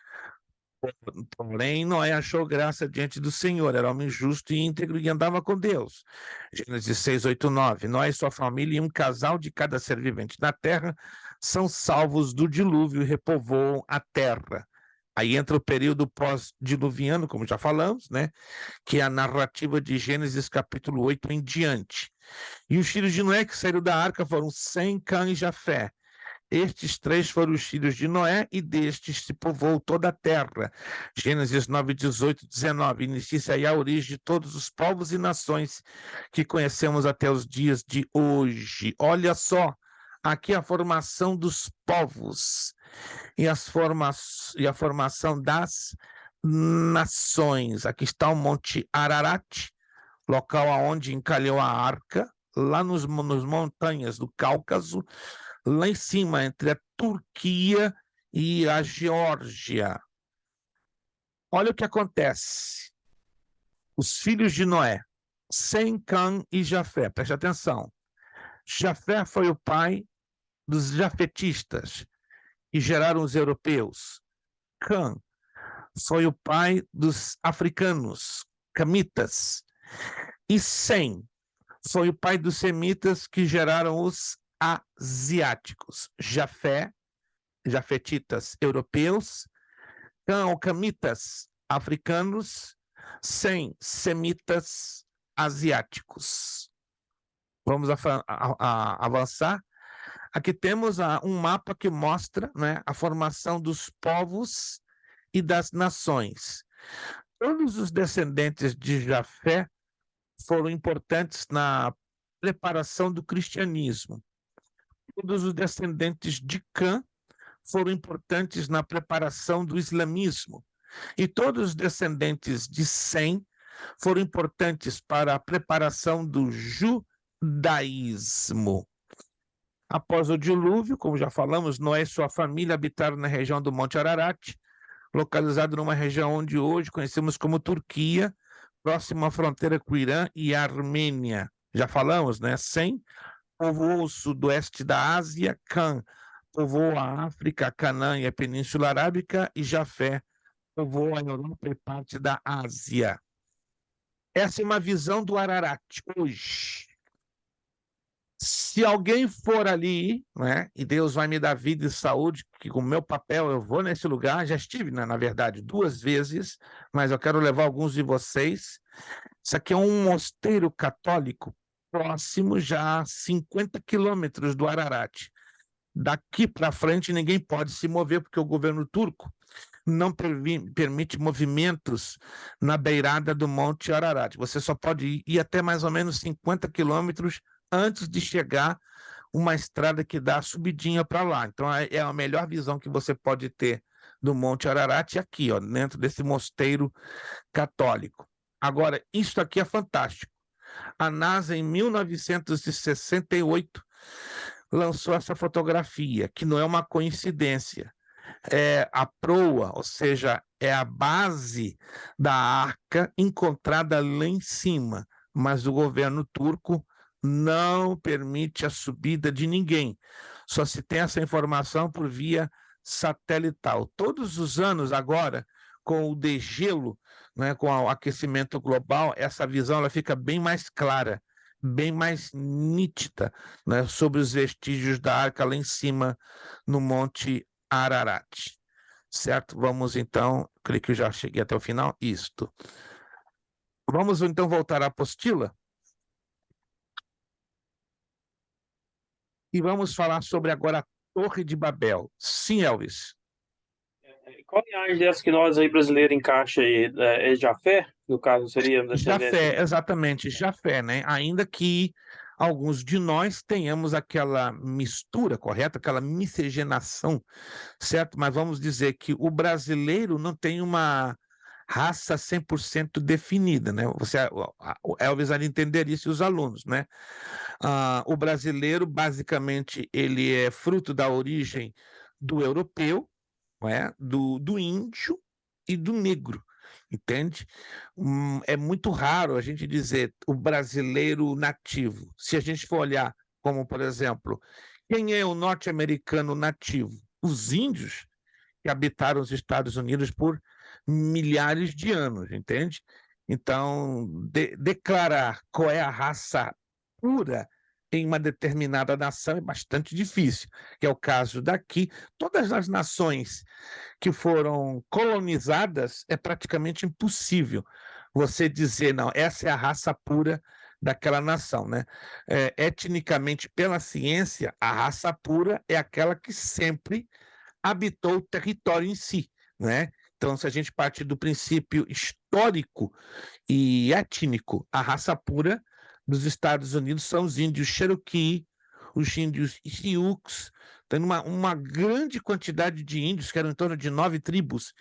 Porém, Noé achou graça diante do Senhor, era homem justo e íntegro e andava com Deus. Gênesis 6, 8, 9. Noé e sua família e um casal de cada ser vivente na terra são salvos do dilúvio e repovoam a terra. Aí entra o período pós-diluviano, como já falamos, né? Que é a narrativa de Gênesis capítulo 8 em diante. E os filhos de Noé que saíram da arca foram Sem, Cã e Jafé. Estes três foram os filhos de Noé, e destes se povoou toda a terra. Gênesis 9, 18, 19. Inicia aí a origem de todos os povos e nações que conhecemos até os dias de hoje. Olha só, aqui a formação dos povos e a formação das nações. Aqui está o Monte Ararat, local aonde encalhou a arca, lá nos montanhas do Cáucaso, lá em cima, entre a Turquia e a Geórgia. Olha o que acontece. Os filhos de Noé, Sem, Cã e Jafé. Preste atenção. Jafé foi o pai dos jafetistas, que geraram os europeus. Cã foi o pai dos africanos, camitas. E Sem foi o pai dos semitas, que geraram os asiáticos. Jafé, jafetitas europeus, Cã, camitas africanos, Sem, semitas asiáticos. Vamos avançar. Aqui temos um mapa que mostra, né, a formação dos povos e das nações. Todos os descendentes de Jafé foram importantes na preparação do cristianismo. Todos os descendentes de Cã foram importantes na preparação do islamismo. E todos os descendentes de Sem foram importantes para a preparação do judaísmo. Após o dilúvio, como já falamos, Noé e sua família habitaram na região do Monte Ararat, localizado numa região onde hoje conhecemos como Turquia, próximo à fronteira com o Irã e a Armênia. Já falamos, né? Sem povoou o sudoeste da Ásia, Cã povoou a África, Canaã e a Península Arábica, e Jafé povoou a Europa e parte da Ásia. Essa é uma visão do Ararat hoje. Se alguém for ali, né, e Deus vai me dar vida e saúde, que com o meu papel eu vou nesse lugar, já estive, né, na verdade, 2 vezes, mas eu quero levar alguns de vocês. Isso aqui é um mosteiro católico próximo, já a 50 quilômetros do Ararat. Daqui para frente ninguém pode se mover, porque o governo turco não permite movimentos na beirada do Monte Ararat. Você só pode ir até mais ou menos 50 quilômetros antes de chegar uma estrada que dá a subidinha para lá. Então, é a melhor visão que você pode ter do Monte Ararat aqui, ó, dentro desse mosteiro católico. Agora, isso aqui é fantástico. A NASA, em 1968, lançou essa fotografia, que não é uma coincidência. É a proa, ou seja, é a base da arca encontrada lá em cima, mas o governo turco não permite a subida de ninguém. Só se tem essa informação por via satelital. Todos os anos agora, com o degelo, né, com o aquecimento global, essa visão ela fica bem mais clara, bem mais nítida, né, sobre os vestígios da arca lá em cima no Monte Ararat. Certo? Vamos então, creio que eu já cheguei até o final. Isto. Vamos então voltar à apostila e vamos falar sobre agora a Torre de Babel. Sim, Elvis.
Qual linhagem dessa que nós aí brasileiros encaixa aí? É Jafé? No caso, seria descendência?
Jafé, exatamente, Jafé, né? Ainda que alguns de nós tenhamos aquela mistura, correta? Aquela miscigenação, certo? Mas vamos dizer que o brasileiro não tem uma raça 100% definida, né? O Elvis vai entender isso e os alunos, né? O brasileiro, basicamente, ele é fruto da origem do europeu, não é? do índio e do negro, entende? É muito raro a gente dizer o brasileiro nativo. Se a gente for olhar como, por exemplo, quem é o norte-americano nativo? Os índios que habitaram os Estados Unidos por milhares de anos, entende? Então, declarar qual é a raça pura em uma determinada nação é bastante difícil, que é o caso daqui. Todas as nações que foram colonizadas, é praticamente impossível você dizer, não, essa é a raça pura daquela nação, né? Etnicamente, pela ciência, a raça pura é aquela que sempre habitou o território em si, né? Então, se a gente parte do princípio histórico e étnico, a raça pura dos Estados Unidos são os índios Cherokee, os índios Sioux, tem uma grande quantidade de índios, que eram em torno de 9 tribos,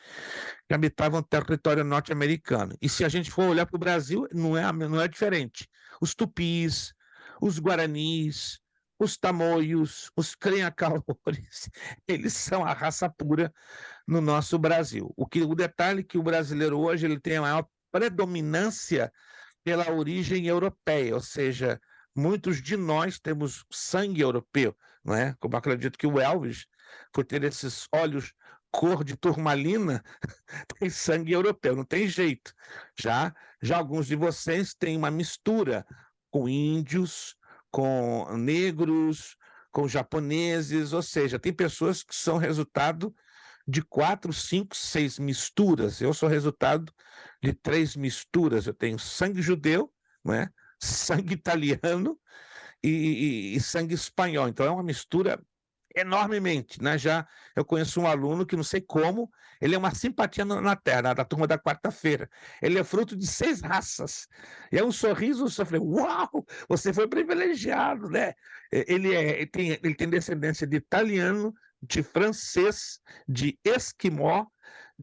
que habitavam o território norte-americano. E se a gente for olhar para o Brasil, não é diferente. Os tupis, os guaranis, os tamoios, os crenhacaores, eles são a raça pura no nosso Brasil. O detalhe é que o brasileiro hoje ele tem a maior predominância pela origem europeia, ou seja, muitos de nós temos sangue europeu, não é? Como eu acredito que o Elvis, por ter esses olhos cor de turmalina, tem sangue europeu, não tem jeito. Já alguns de vocês têm uma mistura com índios, com negros, com japoneses, ou seja, tem pessoas que são resultado de 4, 5, 6 misturas. Eu sou resultado de 3 misturas. Eu tenho sangue judeu, né? Sangue italiano e sangue espanhol. Então é uma mistura enormemente, né? Já eu conheço um aluno que não sei como, ele é uma simpatia na Terra, da turma da quarta-feira. Ele é fruto de 6 raças. E é um sorriso, eu falei, uau, você foi privilegiado, né? Ele tem descendência de italiano, de francês, de esquimó,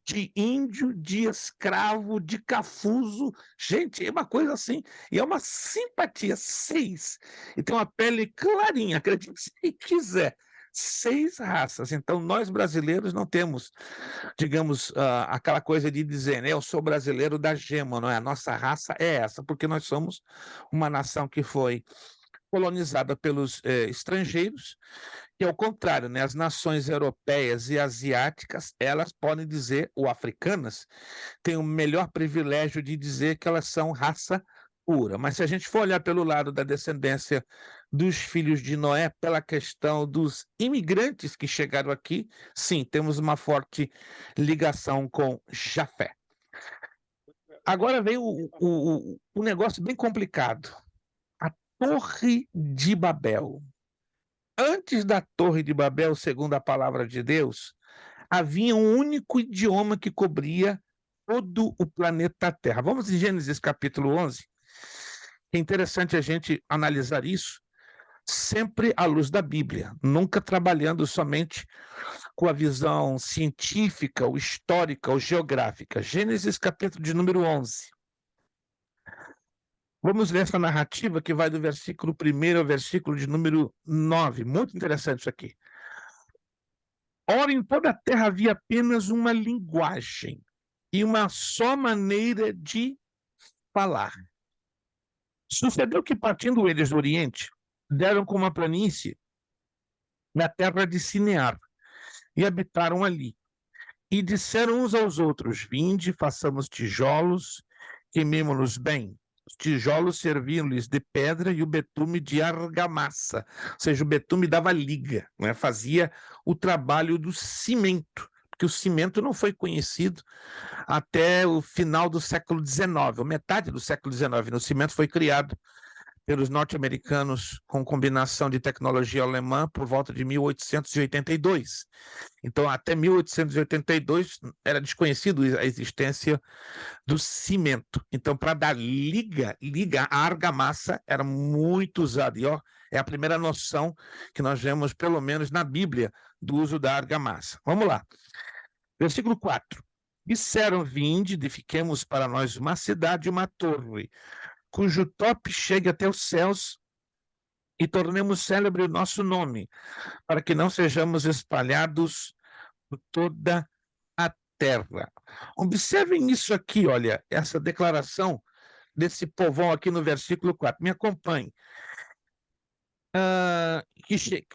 de índio, de escravo, de cafuso. Gente, é uma coisa assim. E é uma simpatia, 6. E tem uma pele clarinha, acredite se quiser. 6 raças. Então, nós brasileiros não temos, digamos, aquela coisa de dizer, né, eu sou brasileiro da gema, não é? A nossa raça é essa, porque nós somos uma nação que foi colonizada pelos estrangeiros, e ao contrário, né, as nações europeias e asiáticas, elas podem dizer, ou africanas, têm o melhor privilégio de dizer que elas são raça pura. Mas se a gente for olhar pelo lado da descendência dos filhos de Noé, pela questão dos imigrantes que chegaram aqui, sim, temos uma forte ligação com Jafé. Agora vem o negócio bem complicado. A Torre de Babel. Antes da Torre de Babel, segundo a palavra de Deus, havia um único idioma que cobria todo o planeta Terra. Vamos em Gênesis capítulo 11. É interessante a gente analisar isso sempre à luz da Bíblia, nunca trabalhando somente com a visão científica, ou histórica, ou geográfica. Gênesis capítulo de número 11. Vamos ler essa narrativa que vai do versículo 1 ao versículo de número 9. Muito interessante isso aqui. Ora, em toda a terra havia apenas uma linguagem e uma só maneira de falar. Sucedeu que, partindo eles do Oriente, deram com uma planície na terra de Sinear e habitaram ali. E disseram uns aos outros: vinde, façamos tijolos, queimemo-los bem. Os tijolos serviam-lhes de pedra e o betume de argamassa. Ou seja, o betume dava liga, né? Fazia o trabalho do cimento, porque o cimento não foi conhecido até o final do século XIX, ou metade do século XIX. O cimento foi criado pelos norte-americanos com combinação de tecnologia alemã por volta de 1882. Então, até 1882 era desconhecido a existência do cimento. Então, para dar liga, a argamassa era muito usada. E ó, é a primeira noção que nós vemos, pelo menos na Bíblia, do uso da argamassa. Vamos lá. Versículo 4. Disseram, vinde, edifiquemos para nós uma cidade e uma torre, cujo tope chegue até os céus, e tornemos célebre o nosso nome, para que não sejamos espalhados por toda a terra. Observem isso aqui, olha, essa declaração desse povão aqui no versículo 4. Me acompanhe. Que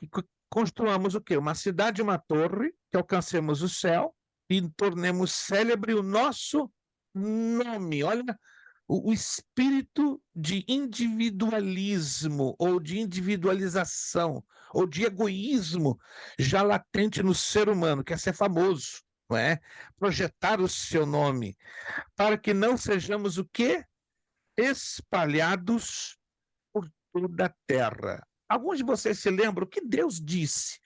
construamos o quê? Uma cidade e uma torre, que alcancemos o céu e tornemos célebre o nosso nome. Olha o espírito de individualismo ou de individualização ou de egoísmo já latente no ser humano, quer ser famoso, não é? Projetar o seu nome, para que não sejamos o quê? Espalhados por toda a terra. Alguns de vocês se lembram o que Deus disse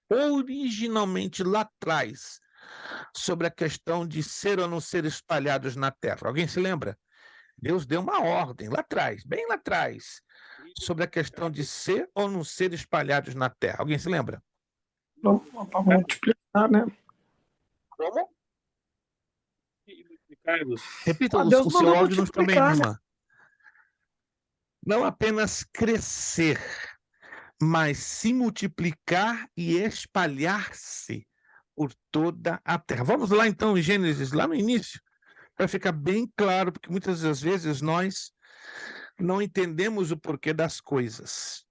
originalmente lá atrás sobre a questão de ser ou não ser espalhados na terra? Alguém se lembra? Deus deu uma ordem lá atrás, bem lá atrás, sobre a questão de ser ou não ser espalhados na terra. Alguém se lembra?
Para multiplicar, né?
Como?
Multiplicados.
Repita,
Deus
o seu
mandou
áudio não está bem,
multiplicar, né?
irmã. Não apenas crescer, mas se multiplicar e espalhar-se por toda a terra. Vamos lá então em Gênesis, lá no início, para ficar bem claro, porque muitas das vezes nós não entendemos o porquê das coisas.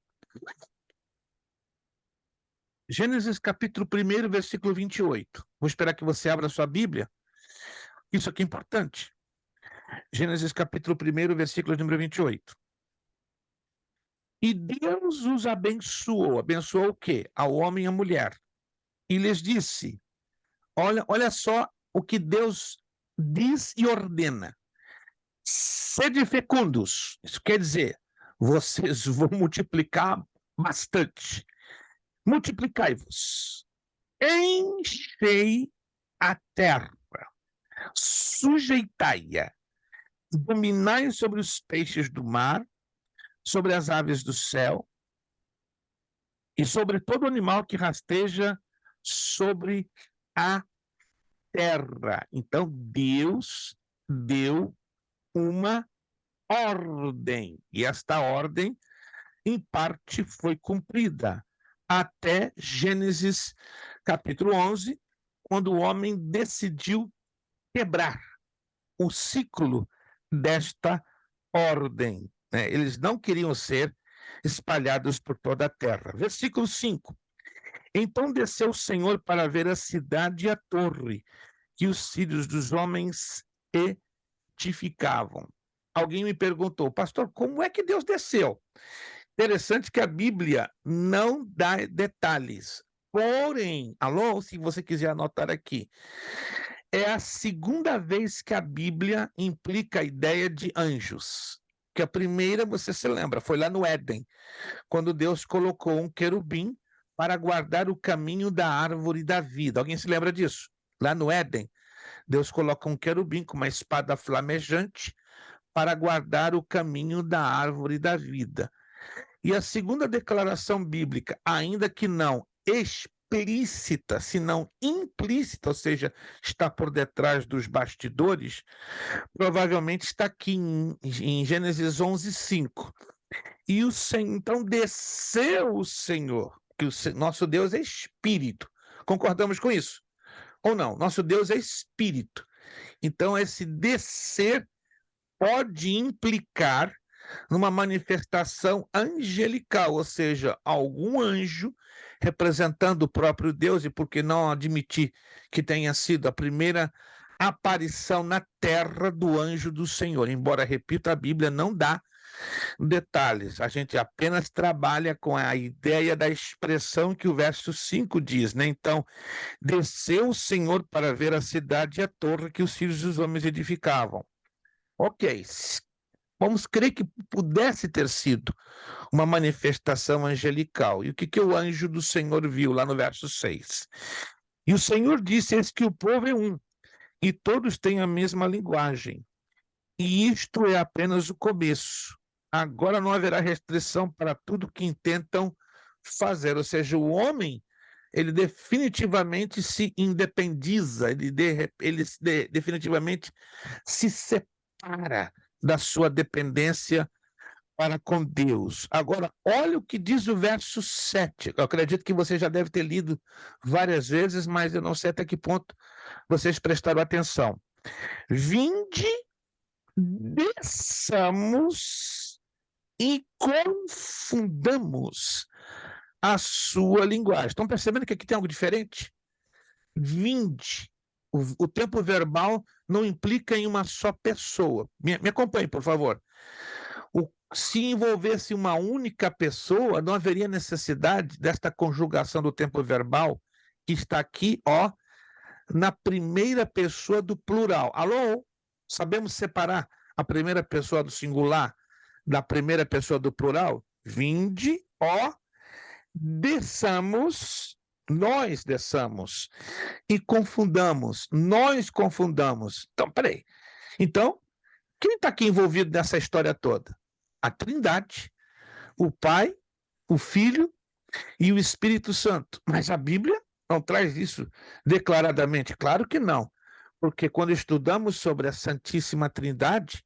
Gênesis capítulo 1, versículo 28. Vou esperar que você abra a sua Bíblia. Isso aqui é importante. Gênesis capítulo 1, versículo número 28. E Deus os abençoou. Abençoou o quê? Ao homem e à mulher. E lhes disse, olha só o que Deus diz e ordena. Sede fecundos. Isso quer dizer, vocês vão multiplicar bastante. Multiplicai-vos. Enchei a terra. Sujeitai-a. Dominai sobre os peixes do mar, sobre as aves do céu e sobre todo animal que rasteja sobre a terra. Então, Deus deu uma ordem, e esta ordem, em parte, foi cumprida até Gênesis capítulo 11, quando o homem decidiu quebrar o ciclo desta ordem. Né? Eles não queriam ser espalhados por toda a terra. Versículo 5. Então desceu o Senhor para ver a cidade e a torre que os filhos dos homens edificavam. Alguém me perguntou, pastor, como é que Deus desceu? Interessante que a Bíblia não dá detalhes. Porém, alô, se você quiser anotar aqui, é a segunda vez que a Bíblia implica a ideia de anjos. Que a primeira, você se lembra, foi lá no Éden, quando Deus colocou um querubim para guardar o caminho da árvore da vida. Alguém se lembra disso? Lá no Éden, Deus coloca um querubim com uma espada flamejante para guardar o caminho da árvore da vida. E a segunda declaração bíblica, ainda que não explícita, senão implícita, ou seja, está por detrás dos bastidores, provavelmente está aqui em Gênesis 11:5. E o Senhor, então desceu o Senhor, que nosso Deus é espírito. Concordamos com isso? Ou não? Nosso Deus é espírito. Então esse descer pode implicar numa manifestação angelical, ou seja, algum anjo representando o próprio Deus, e por que não admitir que tenha sido a primeira aparição na terra do anjo do Senhor? Embora, repito, a Bíblia não dá detalhes, a gente apenas trabalha com a ideia da expressão que o verso 5 diz, né? Então, desceu o Senhor para ver a cidade e a torre que os filhos dos homens edificavam. Ok, vamos crer que pudesse ter sido uma manifestação angelical. E o que o anjo do Senhor viu lá no verso 6? E o Senhor disse, eis que o povo é um, e todos têm a mesma linguagem. E isto é apenas o começo. Agora não haverá restrição para tudo que intentam fazer. Ou seja, o homem, ele definitivamente se independiza, ele definitivamente se separa da sua dependência para com Deus. Agora, olha o que diz o verso 7. Eu acredito que você já deve ter lido várias vezes, mas eu não sei até que ponto vocês prestaram atenção. Vinde, desçamos e confundamos a sua linguagem. Estão percebendo que aqui tem algo diferente? Vinde, O tempo verbal não implica em uma só pessoa. Me acompanhe, por favor. Se envolvesse uma única pessoa, não haveria necessidade desta conjugação do tempo verbal, que está aqui, ó, na primeira pessoa do plural. Alô? Sabemos separar a primeira pessoa do singular da primeira pessoa do plural? Vinde, ó, desçamos, nós desçamos e confundamos, nós confundamos. Então, peraí. Então, quem está aqui envolvido nessa história toda? A Trindade, o Pai, o Filho e o Espírito Santo. Mas a Bíblia não traz isso declaradamente. Claro que não, porque quando estudamos sobre a Santíssima Trindade,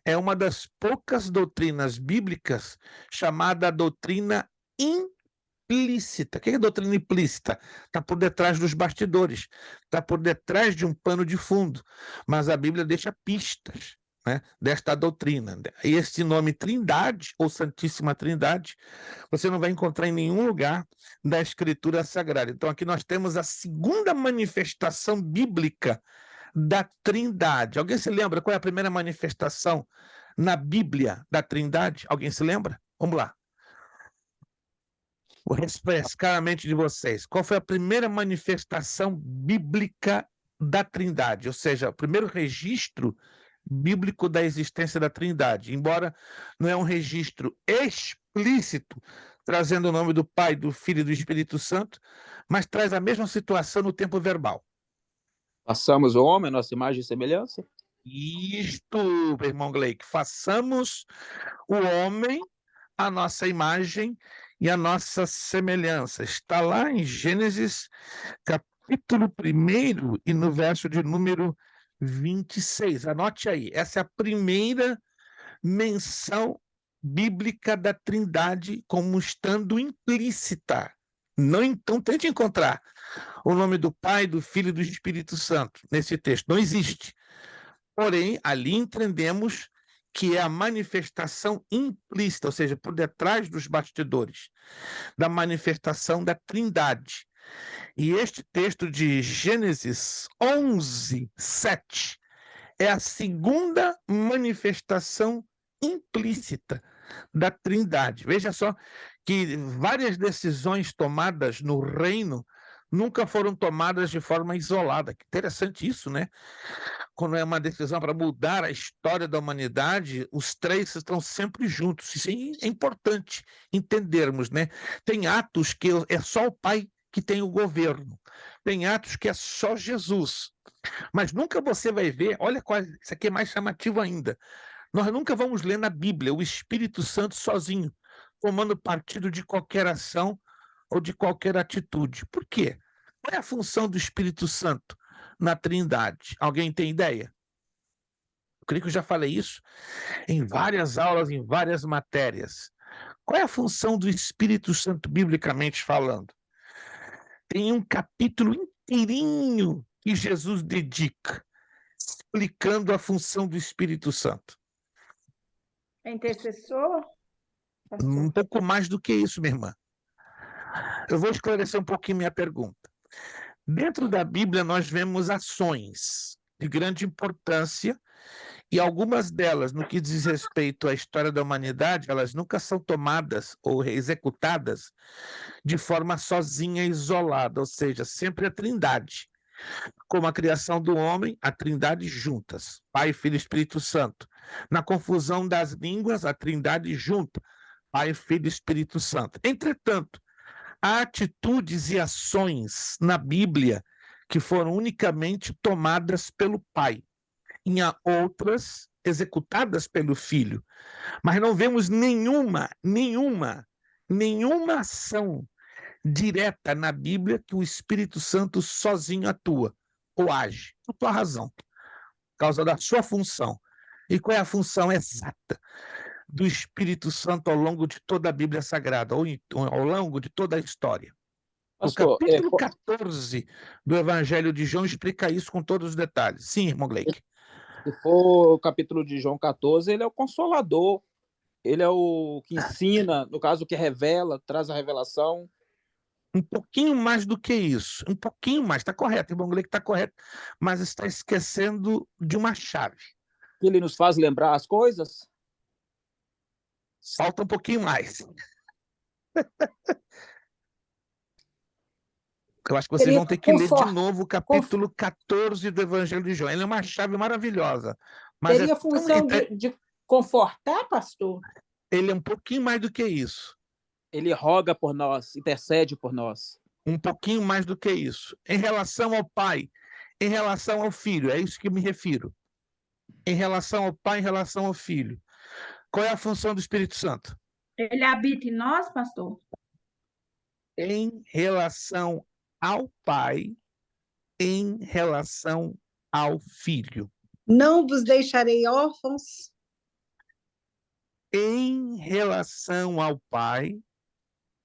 é uma das poucas doutrinas bíblicas chamada doutrina implícita. O que é doutrina implícita? Está por detrás dos bastidores, está por detrás de um pano de fundo, mas a Bíblia deixa pistas, né, desta doutrina. E esse nome Trindade, ou Santíssima Trindade, você não vai encontrar em nenhum lugar da Escritura Sagrada. Então aqui nós temos a segunda manifestação bíblica da Trindade. Alguém se lembra qual é a primeira manifestação na Bíblia da Trindade? Alguém se lembra? Vamos lá. Vou refrescar a mente de vocês. Qual foi a primeira manifestação bíblica da Trindade? Ou seja, o primeiro registro bíblico da existência da Trindade, embora não é um registro explícito, trazendo o nome do Pai, do Filho e do Espírito Santo, mas traz a mesma situação no tempo verbal.
Façamos o homem, nossa imagem e semelhança.
Isto, meu irmão Gleick, façamos o homem a nossa imagem e a nossa semelhança. Está lá em Gênesis, capítulo 1 e no verso de número 26. Anote aí, essa é a primeira menção bíblica da Trindade como estando implícita. Não, então, tente encontrar o nome do Pai, do Filho e do Espírito Santo nesse texto. Não existe. Porém, ali entendemos que é a manifestação implícita, ou seja, por detrás dos bastidores, da manifestação da Trindade. E este texto de Gênesis 11, 7, é a segunda manifestação implícita da Trindade. Veja só que várias decisões tomadas no reino nunca foram tomadas de forma isolada. Que interessante isso, né? Quando é uma decisão para mudar a história da humanidade, os três estão sempre juntos. Isso é importante entendermos, né? Tem atos que é só o Pai que tem o governo. Tem atos que é só Jesus. Mas nunca você vai ver, olha, isso aqui é mais chamativo ainda. Nós nunca vamos ler na Bíblia o Espírito Santo sozinho, tomando partido de qualquer ação ou de qualquer atitude. Por quê? Qual é a função do Espírito Santo na Trindade? Alguém tem ideia? Eu creio que eu já falei isso em várias aulas, em várias matérias. Qual é a função do Espírito Santo, biblicamente falando? Tem um capítulo inteirinho que Jesus dedica, explicando a função do Espírito Santo.
É intercessor?
Um pouco mais do que isso, minha irmã. Eu vou esclarecer um pouquinho minha pergunta. Dentro da Bíblia, nós vemos ações de grande importância e algumas delas, no que diz respeito à história da humanidade, elas nunca são tomadas ou executadas de forma sozinha, isolada, ou seja, sempre a Trindade. Como a criação do homem, a Trindade juntas, Pai, Filho e Espírito Santo. Na confusão das línguas, a Trindade junta, Pai, Filho e Espírito Santo. Entretanto, há atitudes e ações na Bíblia que foram unicamente tomadas pelo Pai, e há outras executadas pelo Filho. Mas não vemos nenhuma ação direta na Bíblia que o Espírito Santo sozinho atua ou age, por tua razão, por causa da sua função. E qual é a função exata do Espírito Santo ao longo de toda a Bíblia Sagrada, ou ao longo de toda a história?
Pastor,
O capítulo 14 do Evangelho de João explica isso com todos os detalhes. Sim, irmão Gleick.
se for o capítulo de João 14, ele é o Consolador. Ele é o que ensina, no caso, que revela, traz a revelação.
Um pouquinho mais do que isso. Um pouquinho mais. Está correto, irmão Gleico, está correto. Mas está esquecendo de uma chave.
Que ele nos faz lembrar as coisas?
Falta um pouquinho mais. Eu acho que vocês vão ter que ler de novo o capítulo 14 do Evangelho de João. Ele é uma chave maravilhosa. Mas
teria função de confortar, pastor?
Ele é um pouquinho mais do que isso.
Ele roga por nós, intercede por nós.
Um pouquinho mais do que isso. Em relação ao Pai, em relação ao Filho, é isso que eu me refiro. Em relação ao Pai, em relação ao Filho. Qual é a função do Espírito Santo?
Ele habita em nós, pastor?
Em relação ao Pai, em relação ao Filho.
Não vos deixarei órfãos.
Em relação ao Pai,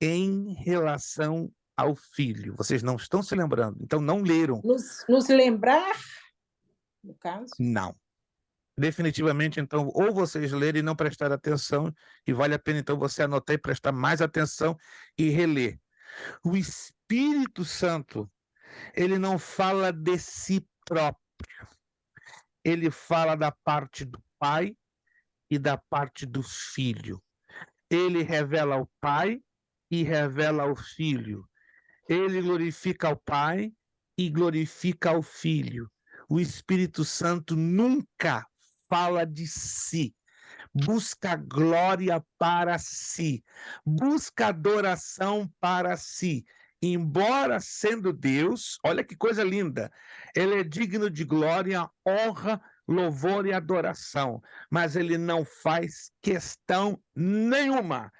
em relação ao Filho. Vocês não estão se lembrando, então não leram.
Nos lembrar, no caso?
Não. Definitivamente, então, ou vocês lerem e não prestar atenção, e vale a pena, então, você anotar e prestar mais atenção e reler. O Espírito Santo, ele não fala de si próprio. Ele fala da parte do Pai e da parte do Filho. Ele revela ao Pai e revela ao Filho. Ele glorifica ao Pai e glorifica ao Filho. O Espírito Santo nunca fala de si, busca glória para si, busca adoração para si. Embora sendo Deus, olha que coisa linda, ele é digno de glória, honra, louvor e adoração, mas ele não faz questão nenhuma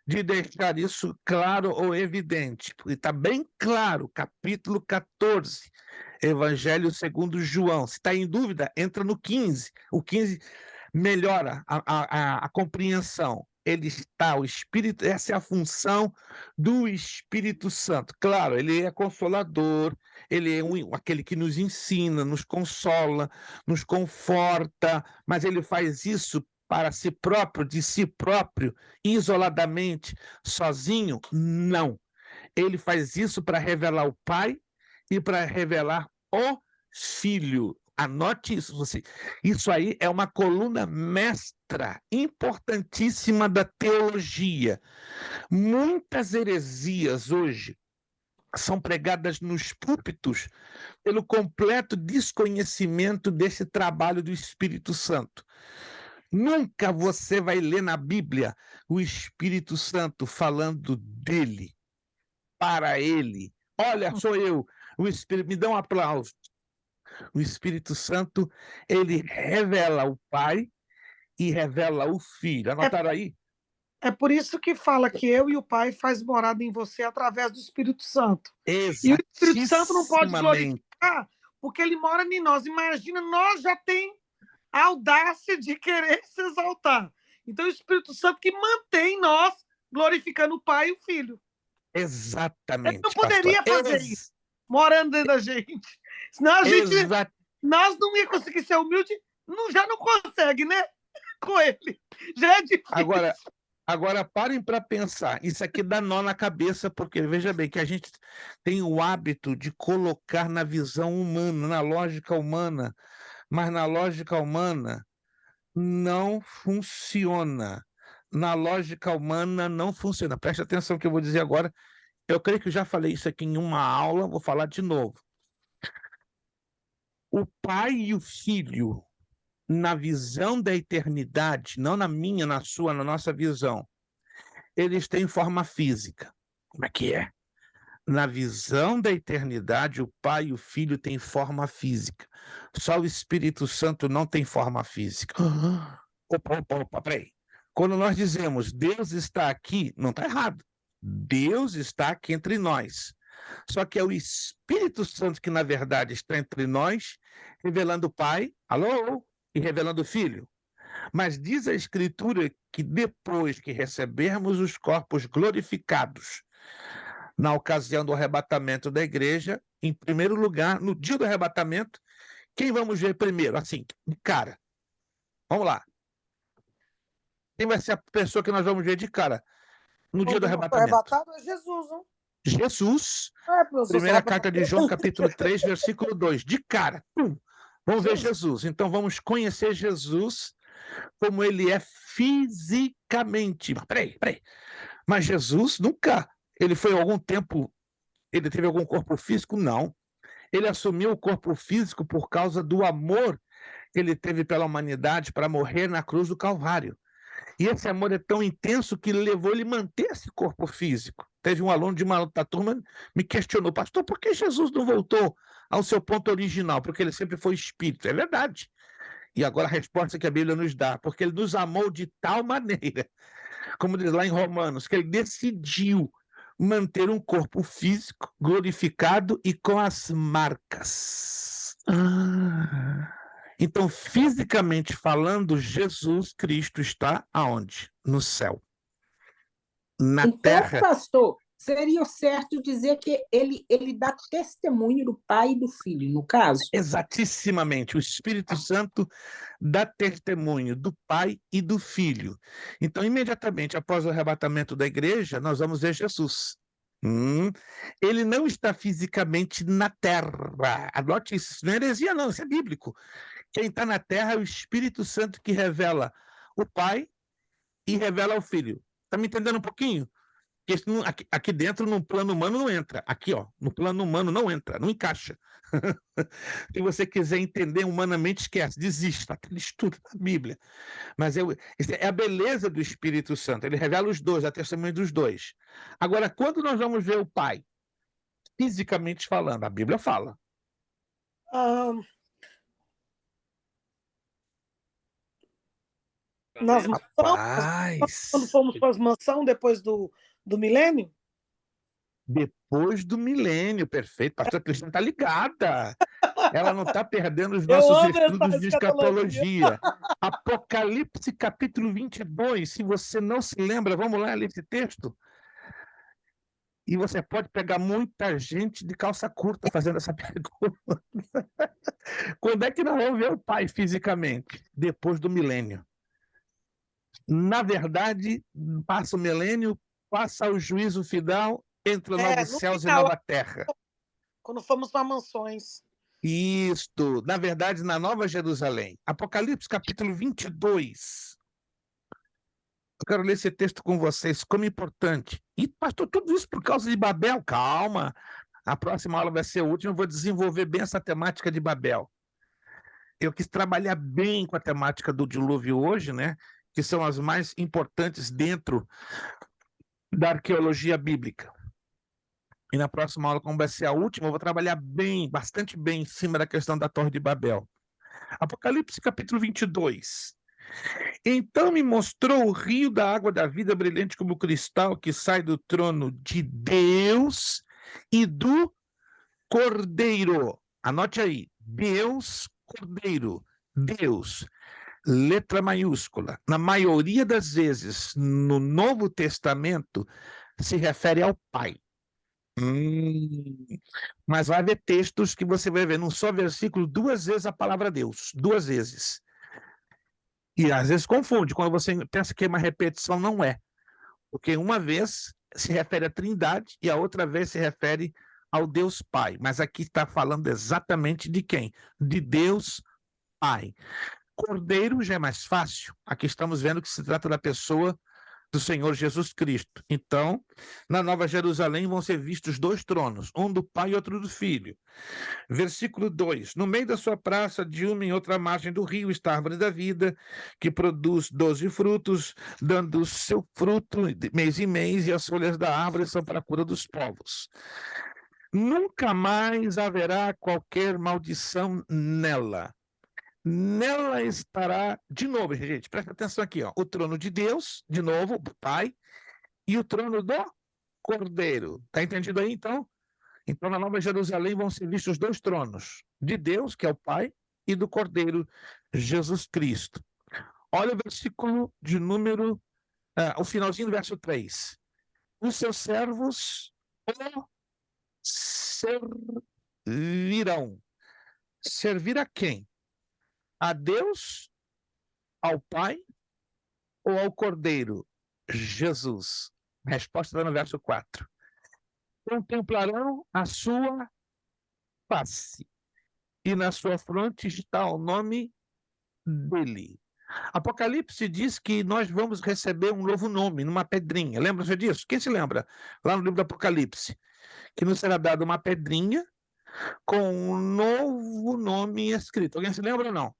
de deixar isso claro ou evidente. Está bem claro, capítulo 14, Evangelho segundo João. Se está em dúvida, entra no 15. O 15 melhora a compreensão. Ele está, o Espírito, essa é a função do Espírito Santo. Claro, ele é consolador, ele é aquele que nos ensina, nos consola, nos conforta, mas ele faz isso para si próprio, de si próprio, isoladamente, sozinho? Não. Ele faz isso para revelar o Pai e para revelar o Filho. Anote isso, você. Isso aí é uma coluna mestra, importantíssima da teologia. Muitas heresias hoje são pregadas nos púlpitos pelo completo desconhecimento desse trabalho do Espírito Santo. Nunca você vai ler na Bíblia o Espírito Santo falando dele, para ele. Olha, sou eu, o Espírito, me dá um aplauso. O Espírito Santo, ele revela o Pai e revela o Filho. Anotaram aí?
É por isso que fala que eu e o Pai faz morada em você através do Espírito Santo. E o Espírito Santo não pode glorificar porque ele mora em nós. Imagina, nós já tem a audácia de querer se exaltar. Então, o Espírito Santo que mantém nós glorificando o Pai e o Filho.
Exatamente.
Ele não poderia fazer isso, morando dentro da gente. Senão a gente, nós não ia conseguir ser humilde, já não consegue, né? Com ele. Já é difícil.
Agora parem para pensar. Isso aqui dá nó na cabeça, porque veja bem que a gente tem o hábito de colocar na visão humana, na lógica humana, mas na lógica humana não funciona. Na lógica humana não funciona. Preste atenção no que eu vou dizer agora. Eu creio que eu já falei isso aqui em uma aula, vou falar de novo. O Pai e o Filho, na visão da eternidade, não na minha, na sua, na nossa visão, eles têm forma física. Como é que é? Na visão da eternidade, o Pai e o Filho têm forma física. Só o Espírito Santo não tem forma física. Opa, peraí. Quando nós dizemos Deus está aqui, não está errado. Deus está aqui entre nós. Só que é o Espírito Santo que, na verdade, está entre nós, revelando o Pai, alô, e revelando o Filho. Mas diz a Escritura que depois que recebermos os corpos glorificados, na ocasião do arrebatamento da igreja, em primeiro lugar, no dia do arrebatamento, quem vamos ver primeiro? Assim, de cara. Vamos lá. Quem vai ser a pessoa que nós vamos ver de cara no dia do arrebatamento?
O arrebatado é Jesus, não?
Jesus, primeira carta de João, capítulo 3, versículo 2. De cara, vamos ver Jesus. Então vamos conhecer Jesus como ele é fisicamente. Peraí. Mas Jesus nunca, ele foi algum tempo, ele teve algum corpo físico? Não. Ele assumiu o corpo físico por causa do amor que ele teve pela humanidade para morrer na cruz do Calvário. E esse amor é tão intenso que levou ele a manter esse corpo físico. Teve um aluno de uma outra turma me questionou, pastor, por que Jesus não voltou ao seu ponto original? Porque ele sempre foi espírito. É verdade. E agora a resposta que a Bíblia nos dá, porque ele nos amou de tal maneira, como diz lá em Romanos, que ele decidiu manter um corpo físico glorificado e com as marcas. Então, fisicamente falando, Jesus Cristo está aonde? No céu. Na terra.
Então, pastor, seria certo dizer que ele dá testemunho do Pai e do Filho, no caso?
Exatissimamente. O Espírito Santo dá testemunho do Pai e do Filho. Então, imediatamente após o arrebatamento da igreja, nós vamos ver Jesus. Ele não está fisicamente na terra. Anote isso. Isso não é heresia, não. Isso é bíblico. Quem está na terra é o Espírito Santo que revela o Pai e revela o Filho. Está me entendendo um pouquinho? Porque aqui dentro, no plano humano, não entra. Aqui, ó, no plano humano, não entra, não encaixa. Se você quiser entender humanamente, esquece, desista, aquele estudo da Bíblia. Mas é a beleza do Espírito Santo. Ele revela os dois, a testemunha dos dois. Agora, quando nós vamos ver o Pai, fisicamente falando, a Bíblia fala.
Nas mansões, quando fomos para as mansões depois do milênio?
Depois do milênio, perfeito. Pastor Cristina está ligada. Ela não está perdendo os nossos estudos de escatologia. Apocalipse, capítulo 22. Se você não se lembra, vamos lá ler esse texto. E você pode pegar muita gente de calça curta fazendo essa pergunta. Quando é que nós vamos ver o Pai fisicamente? Depois do milênio. Na verdade, passa o milênio, passa o juízo final, entra novos céus e nova terra.
Quando fomos para mansões.
Isto, na verdade, na Nova Jerusalém. Apocalipse, capítulo 22. Eu quero ler esse texto com vocês, como importante. E, pastor, tudo isso por causa de Babel? Calma, a próxima aula vai ser a última, eu vou desenvolver bem essa temática de Babel. Eu quis trabalhar bem com a temática do dilúvio hoje, né? Que são as mais importantes dentro da arqueologia bíblica. E na próxima aula, como vai ser a última, eu vou trabalhar bem, bastante bem, em cima da questão da Torre de Babel. Apocalipse, capítulo 22. Então me mostrou o rio da água da vida, brilhante como cristal, que sai do trono de Deus e do Cordeiro. Anote aí, Deus, Cordeiro, Deus. Letra maiúscula. Na maioria das vezes, no Novo Testamento, se refere ao Pai. Mas vai haver textos que você vai ver num só versículo 2 vezes a palavra Deus. 2 vezes. E às vezes confunde. Quando você pensa que é uma repetição, não é. Porque uma vez se refere à Trindade e a outra vez se refere ao Deus Pai. Mas aqui está falando exatamente de quem? De Deus Pai. Cordeiro já é mais fácil. Aqui estamos vendo que se trata da pessoa do Senhor Jesus Cristo. Então, na Nova Jerusalém vão ser vistos 2 tronos, um do Pai e outro do Filho. Versículo 2. No meio da sua praça, de uma em outra margem do rio, está a árvore da vida, que produz 12 frutos, dando seu fruto de mês em mês, e as folhas da árvore são para a cura dos povos. Nunca mais haverá qualquer maldição nela. Nela estará, de novo, gente, presta atenção aqui, ó, o trono de Deus, de novo, do Pai, e o trono do Cordeiro. Tá entendido aí, então? Então, na Nova Jerusalém vão ser vistos os 2 tronos, de Deus, que é o Pai, e do Cordeiro, Jesus Cristo. Olha o versículo de número, o finalzinho do verso 3. Os seus servos o servirão. Servir a quem? A Deus, ao Pai ou ao Cordeiro? Jesus. A resposta está no verso 4. contemplarão a sua face, e na sua fronte está o nome dele. Apocalipse diz que nós vamos receber um novo nome numa pedrinha. Lembra-se disso? Quem se lembra? Lá no livro do Apocalipse, que nos será dada uma pedrinha com um novo nome escrito. Alguém se lembra ou não?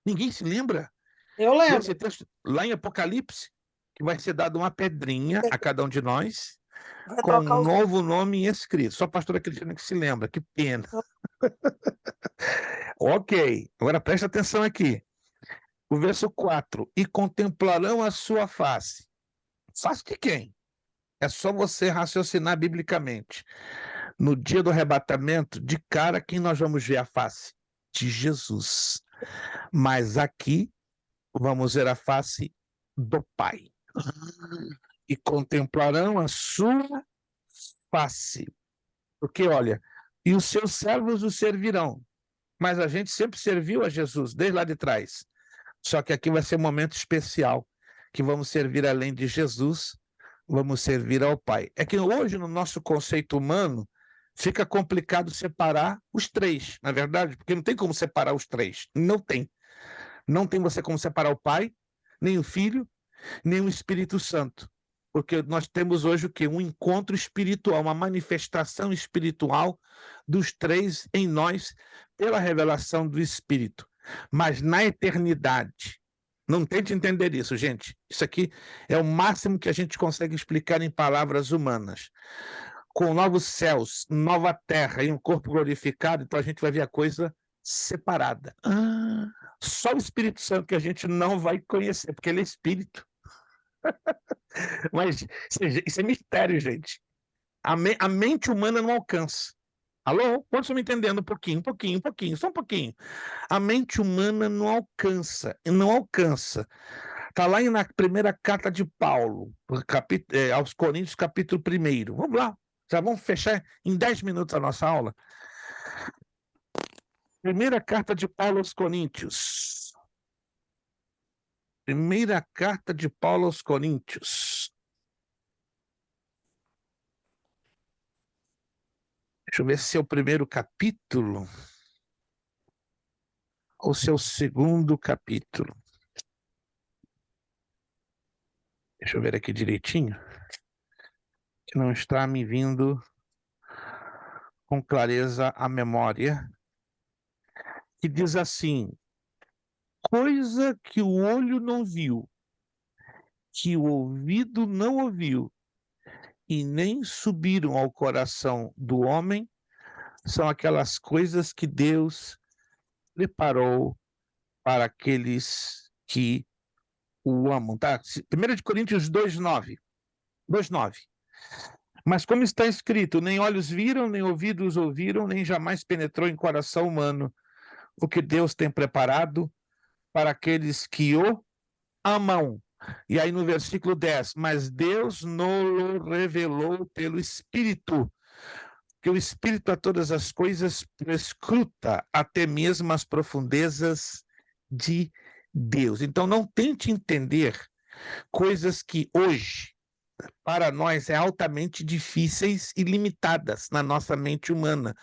Ninguém se lembra?
Eu lembro.
Esse texto, lá em Apocalipse, que vai ser dado uma pedrinha a cada um de nós com um novo nome escrito. Só a pastora Cristina que se lembra, que pena. Ok, agora presta atenção aqui. O verso 4, e contemplarão a sua face. Face de quem? É só você raciocinar biblicamente. No dia do arrebatamento, de cara, quem nós vamos ver a face? De Jesus. Mas aqui, vamos ver a face do Pai. E contemplarão a sua face. Porque, olha, e os seus servos o servirão. Mas a gente sempre serviu a Jesus, desde lá de trás. Só que aqui vai ser um momento especial, que vamos servir além de Jesus, vamos servir ao Pai. É que hoje, no nosso conceito humano, fica complicado separar os três, na verdade, porque não tem como separar os três. Não tem. Não tem você como separar o Pai, nem o Filho, nem o Espírito Santo. Porque nós temos hoje o quê? Um encontro espiritual, uma manifestação espiritual dos três em nós, pela revelação do Espírito. Mas na eternidade, não tente entender isso, gente. Isso aqui é o máximo que a gente consegue explicar em palavras humanas. Com novos céus, nova terra e um corpo glorificado, então a gente vai ver a coisa separada. Só o Espírito Santo que a gente não vai conhecer, porque ele é Espírito. Mas isso é mistério, gente. A mente humana não alcança. Alô? Quantos estão me entendendo? Um pouquinho, só um pouquinho. A mente humana não alcança. Está lá na primeira carta de Paulo, aos Coríntios, capítulo 1. Vamos lá, já vamos fechar em 10 minutos a nossa aula. Primeira carta de Paulo aos Coríntios. Primeira carta de Paulo aos Coríntios. Deixa eu ver se é o primeiro capítulo ou se é o segundo capítulo. Deixa eu ver aqui direitinho, que não está me vindo com clareza a memória. Que diz assim: coisa que o olho não viu, que o ouvido não ouviu, e nem subiram ao coração do homem, são aquelas coisas que Deus preparou para aqueles que o amam, tá? 1 Coríntios 2:9. Mas como está escrito, nem olhos viram, nem ouvidos ouviram, nem jamais penetrou em coração humano o que Deus tem preparado para aqueles que o amam. E aí no versículo 10, mas Deus nos revelou pelo Espírito, que o Espírito a todas as coisas prescruta até mesmo as profundezas de Deus. Então não tente entender coisas que hoje, para nós, é altamente difíceis e limitadas na nossa mente humana.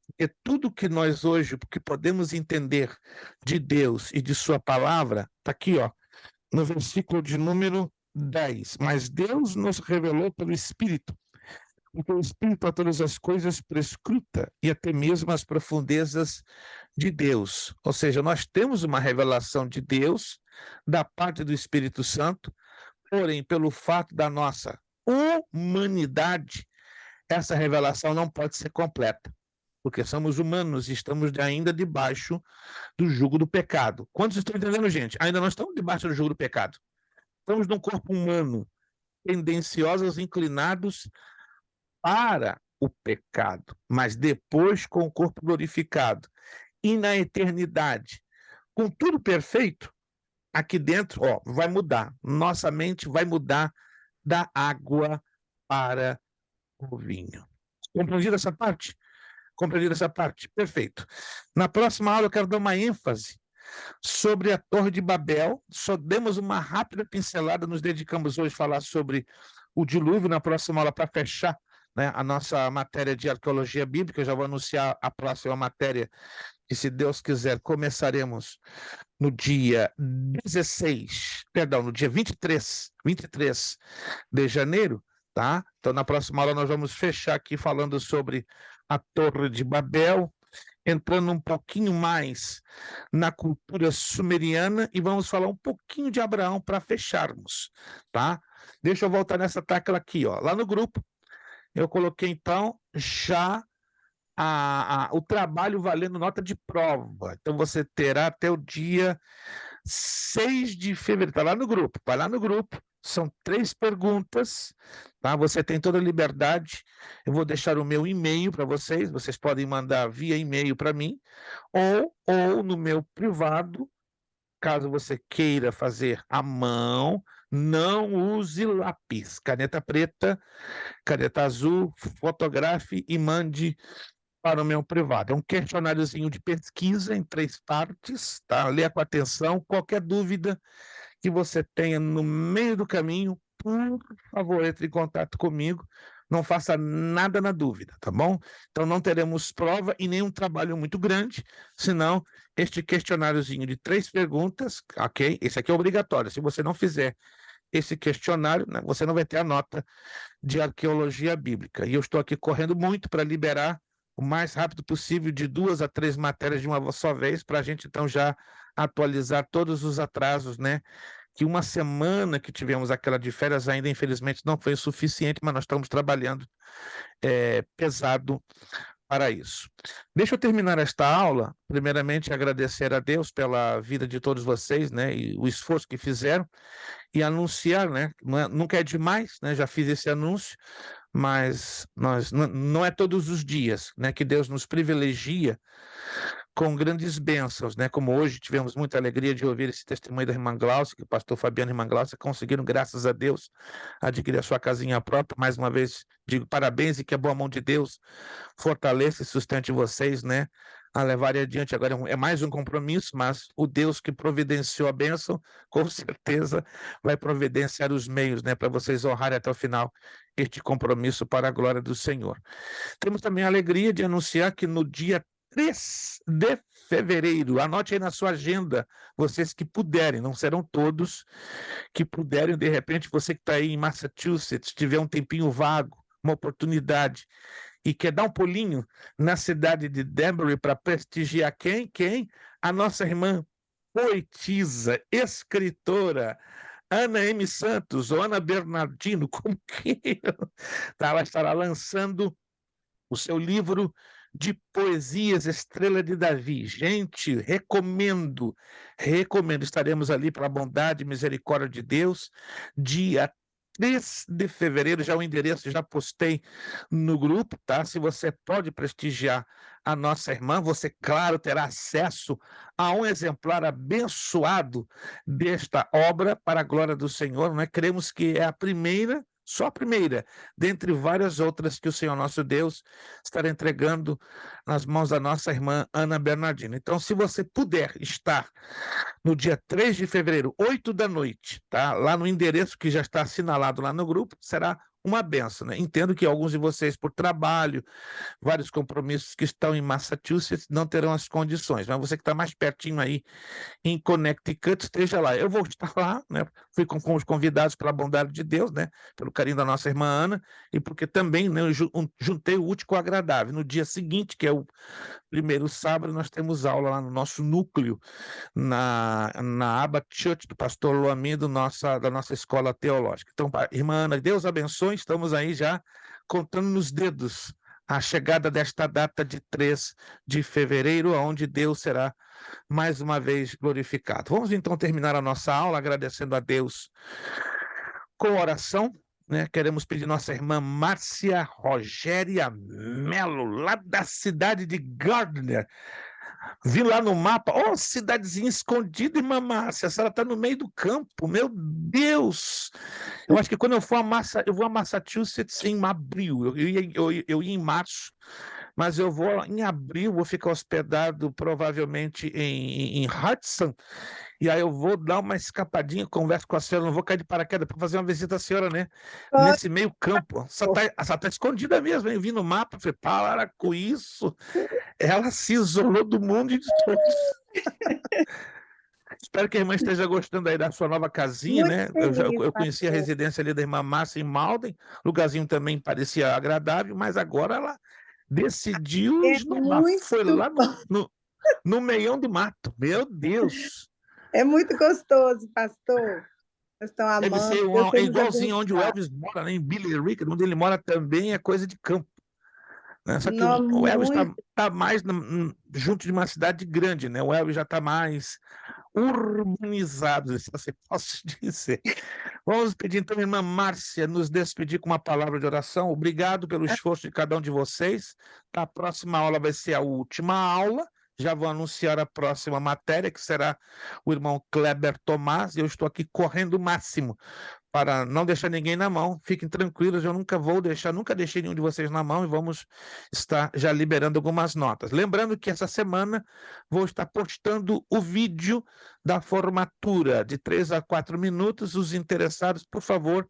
Porque tudo que nós hoje, que podemos entender de Deus e de sua palavra, está aqui, ó, no versículo de número 10. Mas Deus nos revelou pelo Espírito, porque o Espírito a todas as coisas prescruta e até mesmo as profundezas de Deus. Ou seja, nós temos uma revelação de Deus da parte do Espírito Santo, porém, pelo fato da nossa humanidade, essa revelação não pode ser completa, porque somos humanos e estamos ainda debaixo do jugo do pecado. Quantos estão entendendo, gente? Ainda não estamos debaixo do jugo do pecado. Estamos num corpo humano, tendenciosos, inclinados para o pecado, mas depois com o corpo glorificado. E na eternidade, com tudo perfeito, aqui dentro, ó, vai mudar. Nossa mente vai mudar da água para o vinho. Compreendido essa parte? Compreendido essa parte? Perfeito. Na próxima aula eu quero dar uma ênfase sobre a Torre de Babel. Só demos uma rápida pincelada, nos dedicamos hoje a falar sobre o dilúvio. Na próxima aula, para fechar né, a nossa matéria de arqueologia bíblica. Eu já vou anunciar a próxima matéria, que, se Deus quiser, começaremos no dia 23 de janeiro, tá? Então, na próxima aula, nós vamos fechar aqui falando sobre a Torre de Babel, entrando um pouquinho mais na cultura sumeriana, e vamos falar um pouquinho de Abraão para fecharmos, tá? Deixa eu voltar nessa tecla aqui, ó. Lá no grupo, eu coloquei, então, já o trabalho valendo nota de prova. Então, você terá até o dia 6 de fevereiro. Está lá no grupo, vai lá no grupo. São 3 perguntas, tá? Você tem toda a liberdade. Eu vou deixar o meu e-mail para vocês. Vocês podem mandar via e-mail para mim, ou no meu privado. Caso você queira fazer à mão, não use lápis. Caneta preta, caneta azul, fotografe e mande para o meu privado. É um questionáriozinho de pesquisa em 3 partes, tá? Leia com atenção. Qualquer dúvida que você tenha no meio do caminho, por favor, entre em contato comigo. Não faça nada na dúvida, tá bom? Então, não teremos prova e nem um trabalho muito grande, senão este questionáriozinho de 3 perguntas, ok? Esse aqui é obrigatório. Se você não fizer esse questionário, né, você não vai ter a nota de arqueologia bíblica. E eu estou aqui correndo muito para liberar o mais rápido possível de 2 a 3 matérias de uma só vez, para a gente, então, já atualizar todos os atrasos, né? Que uma semana que tivemos aquela de férias ainda, infelizmente, não foi o suficiente, mas nós estamos trabalhando pesado para isso. Deixa eu terminar esta aula, primeiramente agradecer a Deus pela vida de todos vocês, né? E o esforço que fizeram, e anunciar, né? Nunca é demais, né? Já fiz esse anúncio, mas não é todos os dias, né, que Deus nos privilegia com grandes bênçãos, né? Como hoje tivemos muita alegria de ouvir esse testemunho da irmã Glaucia, que o pastor Fabiano e a irmã Glaucia conseguiram, graças a Deus, adquirir a sua casinha própria. Mais uma vez, digo parabéns, e que a boa mão de Deus fortaleça e sustente vocês, né, a levar adiante. Agora é mais um compromisso, mas o Deus que providenciou a bênção, com certeza vai providenciar os meios, né, para vocês honrarem até o final este compromisso para a glória do Senhor. Temos também a alegria de anunciar que no dia 3 de fevereiro, anote aí na sua agenda, vocês que puderem, não serão todos que puderem, de repente você que está aí em Massachusetts, tiver um tempinho vago, uma oportunidade, e quer dar um pulinho na cidade de Danbury para prestigiar quem? A nossa irmã poetisa, escritora, Ana M. Santos, ou Ana Bernardino, como que ela estará lançando o seu livro de poesias, Estrela de Davi. Gente, recomendo. Estaremos ali para a bondade e misericórdia de Deus, dia 3 de fevereiro, já o endereço já postei no grupo, tá? Se você pode prestigiar a nossa irmã, você, claro, terá acesso a um exemplar abençoado desta obra para a glória do Senhor, né? Cremos que é a primeira, só a primeira, dentre várias outras que o Senhor nosso Deus estará entregando nas mãos da nossa irmã Ana Bernardino. Então, se você puder estar no dia 3 de fevereiro, 8 da noite, tá? Lá no endereço que já está assinalado lá no grupo, será uma benção, né? Entendo que alguns de vocês, por trabalho, vários compromissos que estão em Massachusetts, não terão as condições, mas você que está mais pertinho aí em Connecticut, esteja lá. Eu vou estar lá, né? Fui com os convidados pela bondade de Deus, né? Pelo carinho da nossa irmã Ana, e porque também, né, eu juntei o útil com o agradável. No dia seguinte, que é o primeiro sábado, nós temos aula lá no nosso núcleo, na Abba Church, do pastor Loamin, da nossa escola teológica. Então, irmã Ana, Deus abençoe, estamos aí já contando nos dedos a chegada desta data de 3 de fevereiro, onde Deus será mais uma vez glorificado. Vamos então terminar a nossa aula agradecendo a Deus com oração, né? Queremos pedir nossa irmã Márcia Rogéria Melo, lá da cidade de Gardner. Vi lá no mapa, cidadezinha escondida, irmã Márcia, a senhora está no meio do campo, meu Deus! Eu acho que quando eu vou a Massachusetts em abril, eu ia em março, mas eu vou em abril, vou ficar hospedado provavelmente em Hudson, e aí eu vou dar uma escapadinha, converso com a senhora, não vou cair de paraquedas para fazer uma visita à senhora, né? Nesse meio campo. Essa tá escondida mesmo, hein? Vi no mapa, falei, para com isso. Ela se isolou do mundo e de todos. Espero que a irmã esteja gostando aí da sua nova casinha,
Muito
né?
feliz,
Eu conheci a
pastor.
residência ali da irmã Márcia em Malden, lugarzinho também parecia agradável, mas agora ela decidiu
É
esnobar, foi
muito
lá no meião do mato. Meu Deus!
É muito gostoso, pastor. Nós estamos
Deve ser
amando, Deus tem nos
igualzinho onde o
abençoado.
Elvis mora, né? Em Billy Rick, onde ele mora também é coisa de campo. Né? Só que
Não,
o Elvis
muito.
tá mais junto de uma cidade grande, né? O Elvis já está mais urbanizado, se assim posso dizer. Vamos pedir então, irmã Márcia, nos despedir com uma palavra de oração. Obrigado pelo esforço de cada um de vocês. A próxima aula vai ser a última aula. Já vou anunciar a próxima matéria, que será o irmão Kleber Tomás, e eu estou aqui correndo o máximo para não deixar ninguém na mão. Fiquem tranquilos, eu nunca deixei nenhum de vocês na mão, e vamos estar já liberando algumas notas. Lembrando que essa semana vou estar postando o vídeo da formatura de 3 a 4 minutos. Os interessados, por favor,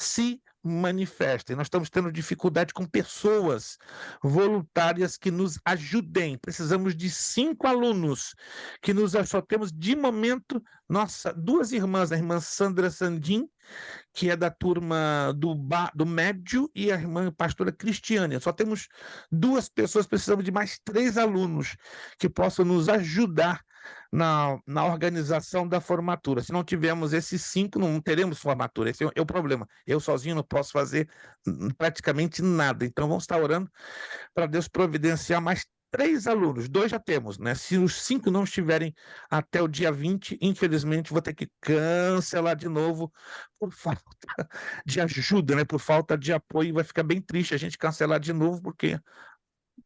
se manifestem. Nós estamos tendo dificuldade com pessoas voluntárias que nos ajudem. Precisamos de 5 alunos que só temos de momento, nossa, 2 irmãs, a irmã Sandra Sandim, que é da turma do médio, e a irmã pastora Cristiane. Só temos 2 pessoas, precisamos de mais 3 alunos que possam nos ajudar na organização da formatura. Se não tivermos esses 5, não teremos formatura. Esse é o problema. Eu sozinho não posso fazer praticamente nada. Então, vamos estar orando para Deus providenciar mais 3 alunos. 2 já temos, né? Se os 5 não estiverem até o dia 20, infelizmente, vou ter que cancelar de novo por falta de ajuda, né? Por falta de apoio. Vai ficar bem triste a gente cancelar de novo, porque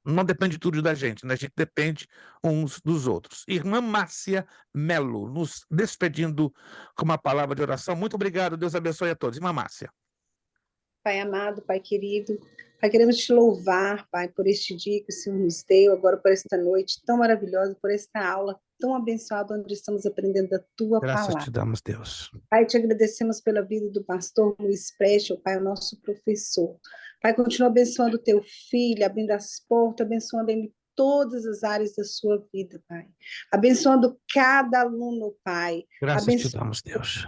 não depende tudo da gente, né? A gente depende uns dos outros. Irmã Márcia Melo, nos despedindo com uma palavra de oração. Muito obrigado, Deus abençoe a todos. Irmã Márcia.
Pai amado, Pai querido, Pai, queremos te louvar, Pai, por este dia que o Senhor nos deu, agora por esta noite tão maravilhosa, por esta aula tão abençoada, onde estamos aprendendo da Tua
Graças
palavra.
te damos, Deus.
Pai, te agradecemos pela vida do pastor Luiz Preste, Pai, o nosso professor. Pai, continua abençoando o teu filho, abrindo as portas, abençoando ele em todas as áreas da sua vida, Pai. Abençoando cada aluno, Pai.
Graças te damos, Deus.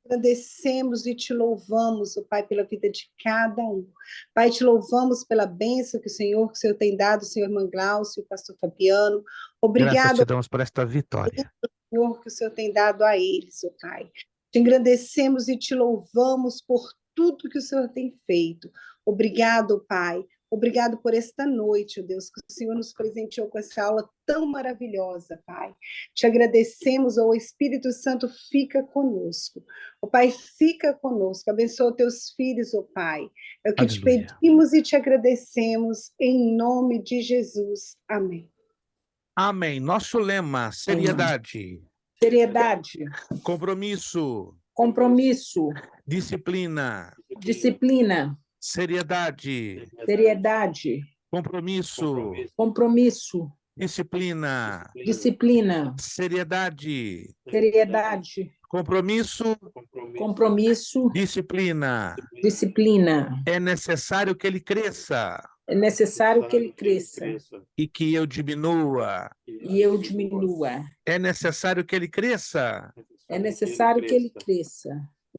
Agradecemos e te louvamos, oh Pai, pela vida de cada um. Pai, te louvamos pela bênção que o Senhor tem dado, o Senhor irmã Glaucio, o pastor Fabiano. Obrigado,
graças te damos por esta vitória,
Senhor, que o Senhor tem dado a eles, oh Pai. Te agradecemos e te louvamos por tudo que o Senhor tem feito. Obrigado, Pai. Obrigado por esta noite, oh Deus, que o Senhor nos presenteou com essa aula tão maravilhosa, Pai. Te agradecemos, oh Espírito Santo, fica conosco. Oh Pai, fica conosco. Abençoa teus filhos, oh Pai. É o que te pedimos e te agradecemos, em nome de Jesus. Amém.
Amém. Nosso lema, seriedade.
Seriedade.
Compromisso.
Compromisso.
Disciplina.
Disciplina.
Seriedade.
Seriedade.
Compromisso.
Compromisso.
Disciplina.
Disciplina.
Seriedade.
Seriedade.
Compromisso.
Compromisso.
Disciplina.
Disciplina.
É necessário que ele cresça.
É necessário que ele cresça.
E que eu diminua.
E eu diminua.
É necessário que ele cresça.
É necessário que ele cresça.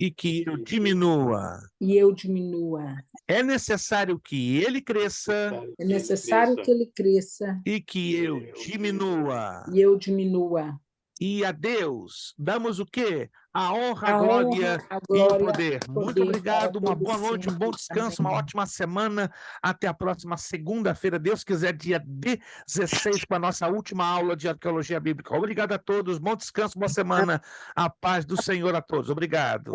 E que eu diminua.
E eu diminua.
É necessário que ele cresça.
É necessário que ele cresça.
E que eu diminua.
E eu diminua.
E a Deus damos o quê? A honra,
A
glória,
honra,
e o
glória,
poder. Muito obrigado, uma boa noite, um bom
sempre.
descanso, uma ótima semana. Até a próxima segunda-feira, Deus quiser, dia 16, com a nossa última aula de arqueologia bíblica. Obrigado a todos, bom descanso, boa semana. A paz do Senhor a todos. Obrigado.